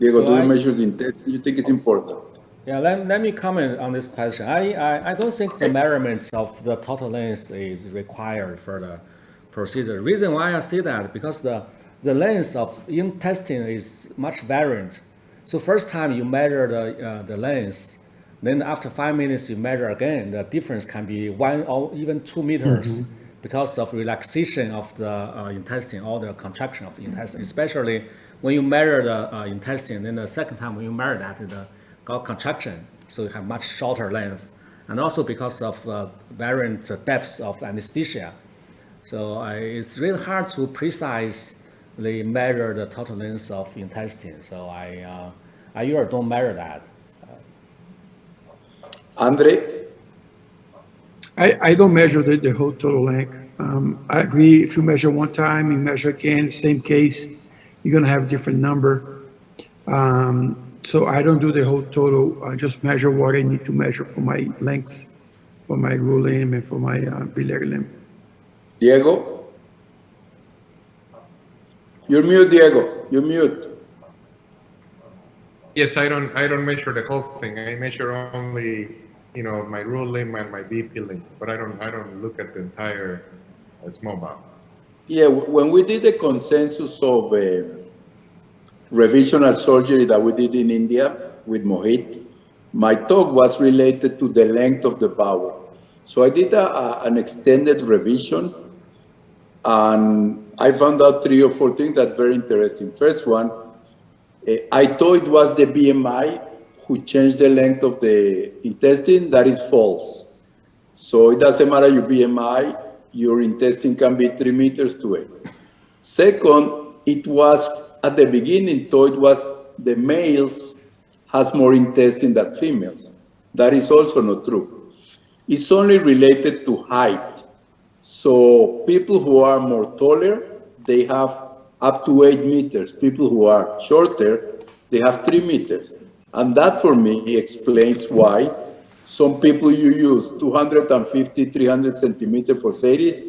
Diego, do you measure the intestine? You think it's important? Yeah, let me comment on this question. I don't think the measurements of the total length is required for the procedure. The reason why I say that, because the the length of intestine is much variant. So first time you measure the length, then after 5 minutes you measure again, the difference can be 1 or even 2 meters because of relaxation of the intestine or the contraction of the intestine, especially when you measure the intestine, then the second time when you measure that, the got contraction, so you have much shorter length. And also because of variant depths of anesthesia. So it's really hard to precisely measure the total length of intestine. So I usually don't measure that. Andre? I don't measure the whole total length. I agree, if you measure one time, you measure again, same case, you're gonna have a different number. So I don't do the whole total, I just measure what I need to measure for my lengths, for my Roux limb and for my biliary limb. Diego? You're mute, Diego. You're mute. Yes, I don't measure the whole thing. I measure only, my Roux limb and my BP limb, but I don't look at the entire small bowel. Yeah, when we did the consensus of revisional surgery that we did in India with Mohit, my talk was related to the length of the bowel. So I did an extended revision, and I found out 3 or 4 things that are very interesting. First one, I thought it was the BMI who changed the length of the intestine. That is false. So it doesn't matter your BMI, your intestine can be 3 meters to 8. Second, it was at the beginning, thought it was the males has more intestine than females. That is also not true. It's only related to height. So people who are more taller, they have up to 8 meters. People who are shorter, they have 3 meters. And that for me explains why some people you use 250, 300 centimeters for series,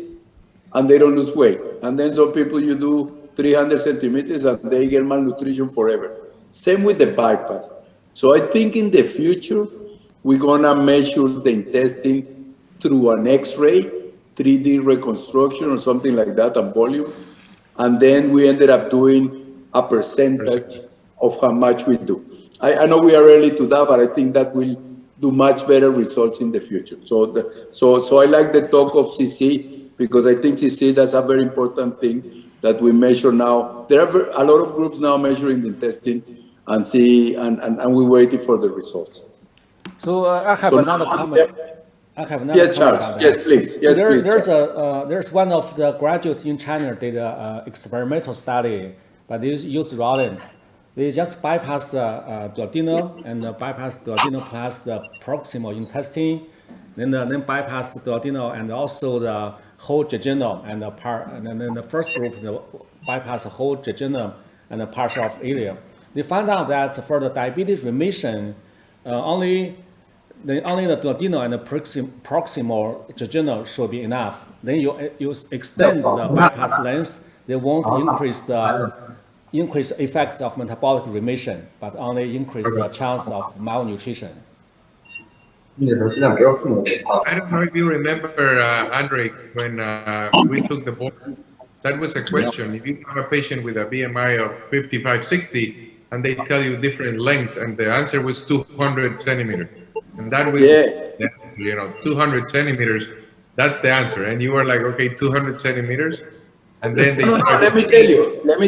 and they don't lose weight. And then some people you do 300 centimeters and they get malnutrition forever. Same with the bypass. So I think in the future, we're gonna measure the intestine through an X-ray, 3D reconstruction or something like that, and volume. And then we ended up doing a percentage of how much we do. I know we are early to that, but I think that will do much better results in the future. So I like the talk of CC, because I think CC, that's a very important thing that we measure now. There are a lot of groups now measuring the intestine and see, and we're waiting for the results. So I have another comment. I have another Yes, comment Charles. on Yes, that. please. Yes, please. There's one of the graduates in China did an experimental study, but they use rodent. They just bypass the duodenum and bypass the duodenum plus the proximal intestine, then bypass the duodenum and also the whole jejunum and the part. And then the first group bypass the whole jejunum and the parts of ileum. They found out that for the diabetes remission, only the duodenum and the proximal jejunum should be enough. Then you extend the bypass length, they won't increase effect of metabolic remission, but only increase the chance of malnutrition. I don't know if you remember, Andre, when we took the board, that was a question. If you have a patient with a BMI of 55, 60, and they tell you different lengths, and the answer was 200 centimeters. And that was, 200 centimeters, that's the answer. And you were like, okay, 200 centimeters. And then they let me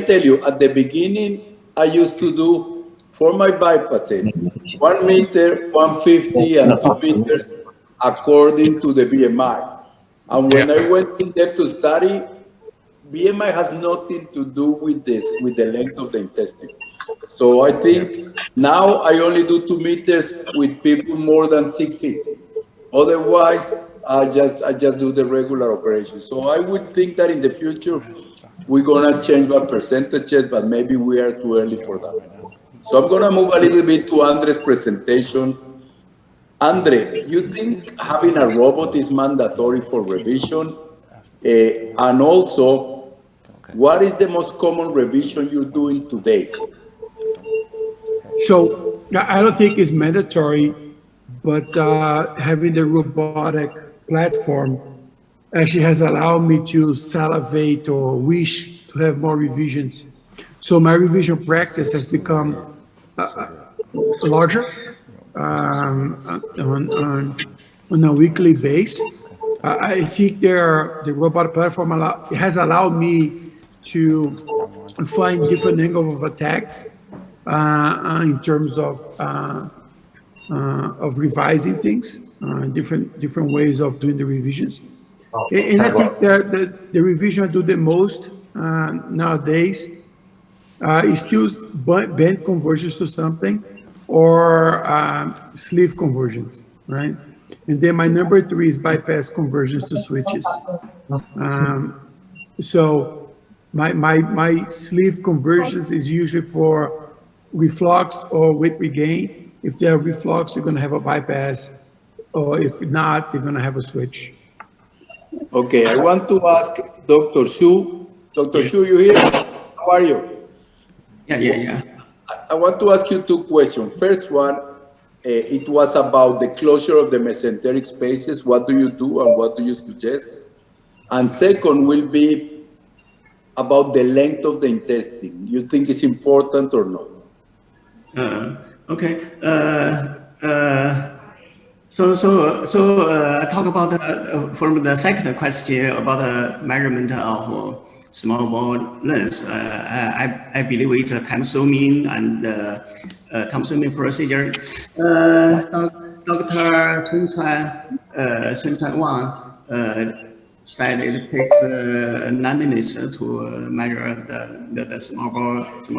tell you, at the beginning, I used to do, for my bypasses, 1 meter, 150, and 2 meters, according to the BMI. And when I went in depth to study, BMI has nothing to do with this, with the length of the intestine. So I think now I only do 2 meters with people more than 6 feet. Otherwise, I just do the regular operation. So I would think that in the future, we're gonna change our percentages, but maybe we are too early for that. So I'm gonna move a little bit to Andre's presentation. Andre, you think having a robot is mandatory for revision? And also, what is the most common revision you're doing today? So I don't think it's mandatory, but having the robotic platform actually has allowed me to salivate or wish to have more revisions. So my revision practice has become larger on a weekly basis. I think the robot platform has allowed me to find different angles of attacks in terms of revising things, different ways of doing the revisions. And I think that the revision I do the most nowadays is still band conversions to something or sleeve conversions, right? And then my number 3 is bypass conversions to switches. So my sleeve conversions is usually for reflux or weight regain. If they're reflux, you're going to have a bypass, or if not, you're going to have a switch. Okay, I want to ask Dr. Xu. Dr. Xu, you here? How are you? Yeah. I want to ask you 2 questions. First one, it was about the closure of the mesenteric spaces. What do you do and what do you suggest? And second will be about the length of the intestine. You think it's important or not? Okay. So talk about from the second question about the measurement of small bowel length. I believe it's a time-consuming and time-consuming procedure. Dr. Sun Chuan Wang said it takes 9 minutes to measure the small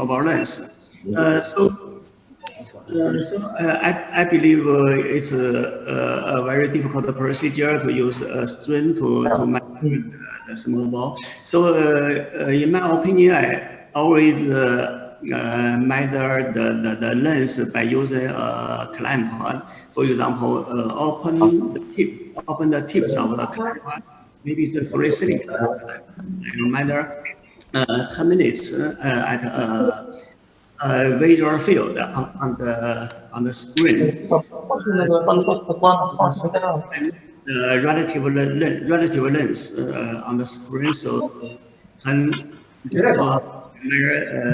bowel length. I believe it's a very difficult procedure to use a string to measure the small bowel. So in my opinion, I always measure the length by using a clamp. For example, open the tips of the clamp. Maybe it's a free cylinder. I measure 10 minutes at a visual field on the screen. Relative length on the screen, so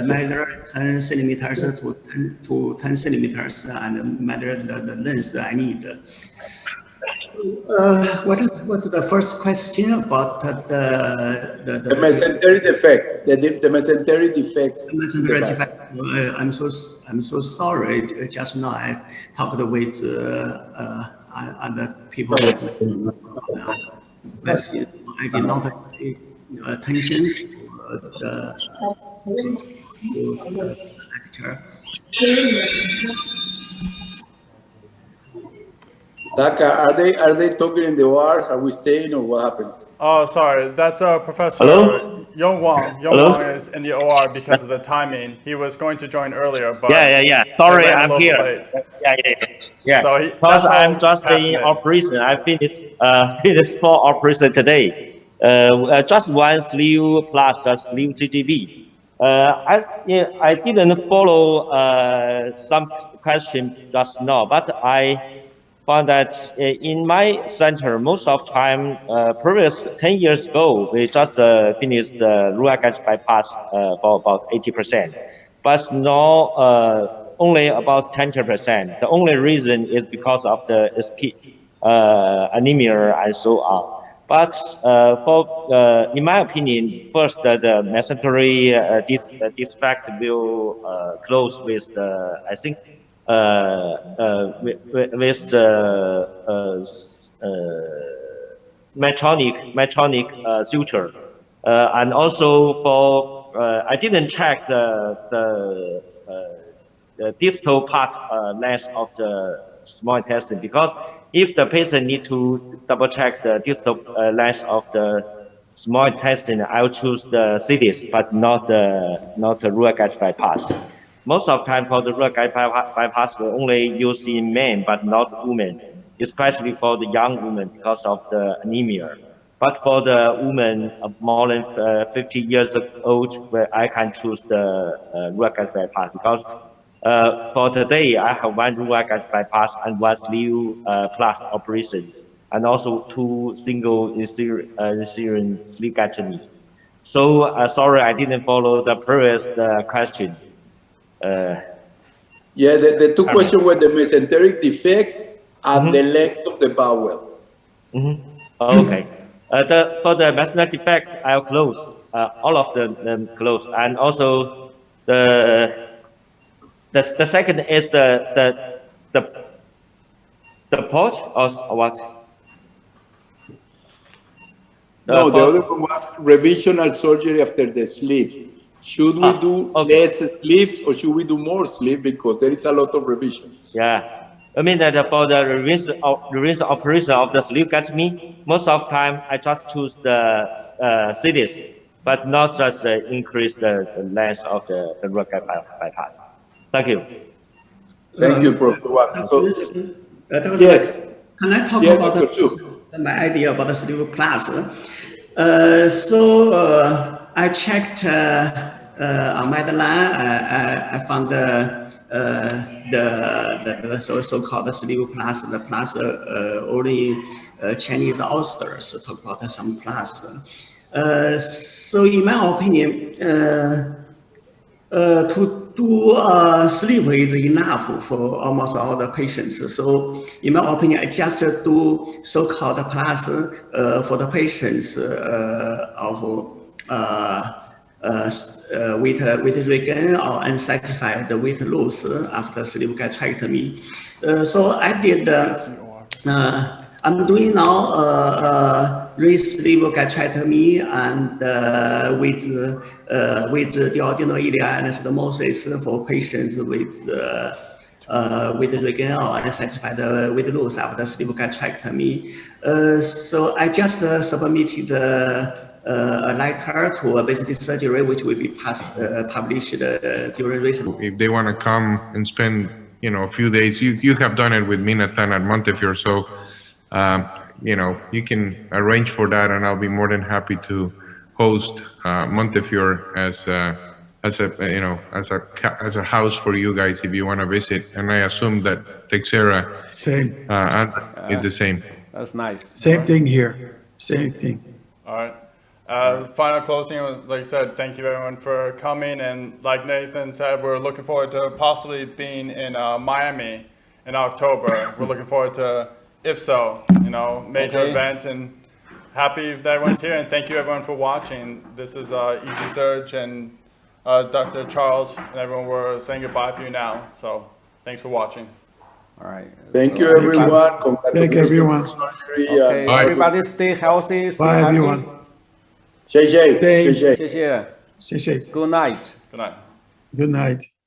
measure 10 centimeters to 10 centimeters and measure the length I need. What's the first question about the mesenteric defect? The mesenteric defects. The mesenteric defect. I'm so sorry. Just now I talked with other people. I did not pay attention to the lecture. Saka, are they talking in the OR? Are we staying or what happened? Oh, sorry. That's Professor Yong Wang. Wang is in the OR because of the timing. He was going to join earlier, but yeah. Sorry, I'm here. Late. Yeah. So because I'm just in operation. I finished 4 operation today. Just 1 sleeve plus just sleeve GGB. I didn't follow some question just now, but I found that in my center, most of time, previous 10 years ago, we just finished the Roux-en-Y bypass for about 80%. But now, only about 10%. The only reason is because of the SP, anemia and so on. But in my opinion, first the mesentery defect will close with the, I think, with the Medtronic suture, and also for I didn't check the distal part length of the small intestine, because if the patient need to double check the distal length of the small intestine, I will choose the cities, but not the Roux-en-Y bypass. Most of the time for the Roux-en-Y bypass, we only use in men, but not women, especially for the young women because of the anemia. But for the women of more than 50 years old, where I can choose the Roux-en-Y bypass, because for today, I have 1 Roux-en-Y bypass and 1 sleeve plus operations. and also 2 single incision sligectomy. So sorry, I didn't follow the previous question. Yeah, the two questions were the mesenteric defect and the length of the bowel. Okay. For the mesenteric defect, I'll close all of them close, and also the second is the port or what? No, the other one was revisional surgery after the sleeve. Should we do less sleeves or should we do more sleeve, because there is a lot of revisions? Yeah, I mean that for the revision operation of the sligectomy, most of the time I just choose the cities, but not just increase the length of the root bypass. Thank you. Thank you, Professor. So, yes. Can I talk about Dr. my idea about the sleeve class? I checked on Madeline. I found the so-called sleeve class. The class only Chinese authors talk about some class. So in my opinion, to do sleeve is enough for almost all the patients. So in my opinion, I just do so-called class for the patients of with regain or unsatisfied weight loss after sleeve gastrectomy. So I did. I'm doing now sleeve gastrectomy and with the ordinal ileal anastomosis for patients with regain or unsatisfied weight loss after sleeve gastrectomy. So I just submitted a letter to basic surgery, which will be published during recent. If they want to come and spend, a few days, you have done it with me, Nathan, at Montefiore, so you can arrange for that, and I'll be more than happy to host Montefiore as a house for you guys if you want to visit. And I assume that Texera is the same. That's nice. Same thing here. Same thing. All right. Final closing, like I said, thank you everyone for coming. And like Nathan said, we're looking forward to possibly being in Miami in October. We're looking forward to, if so, major event, and happy that everyone's here. And thank you everyone for watching. This is Ezisurg and Dr. Charles and everyone. We're saying goodbye to you now. So thanks for watching. All right. Thank you, everyone. Thank you, everyone. Okay, everybody stay healthy, stay happy. Everyone. 谢谢，谢谢。 谢谢。 谢谢。 Good night. Good night. Good night.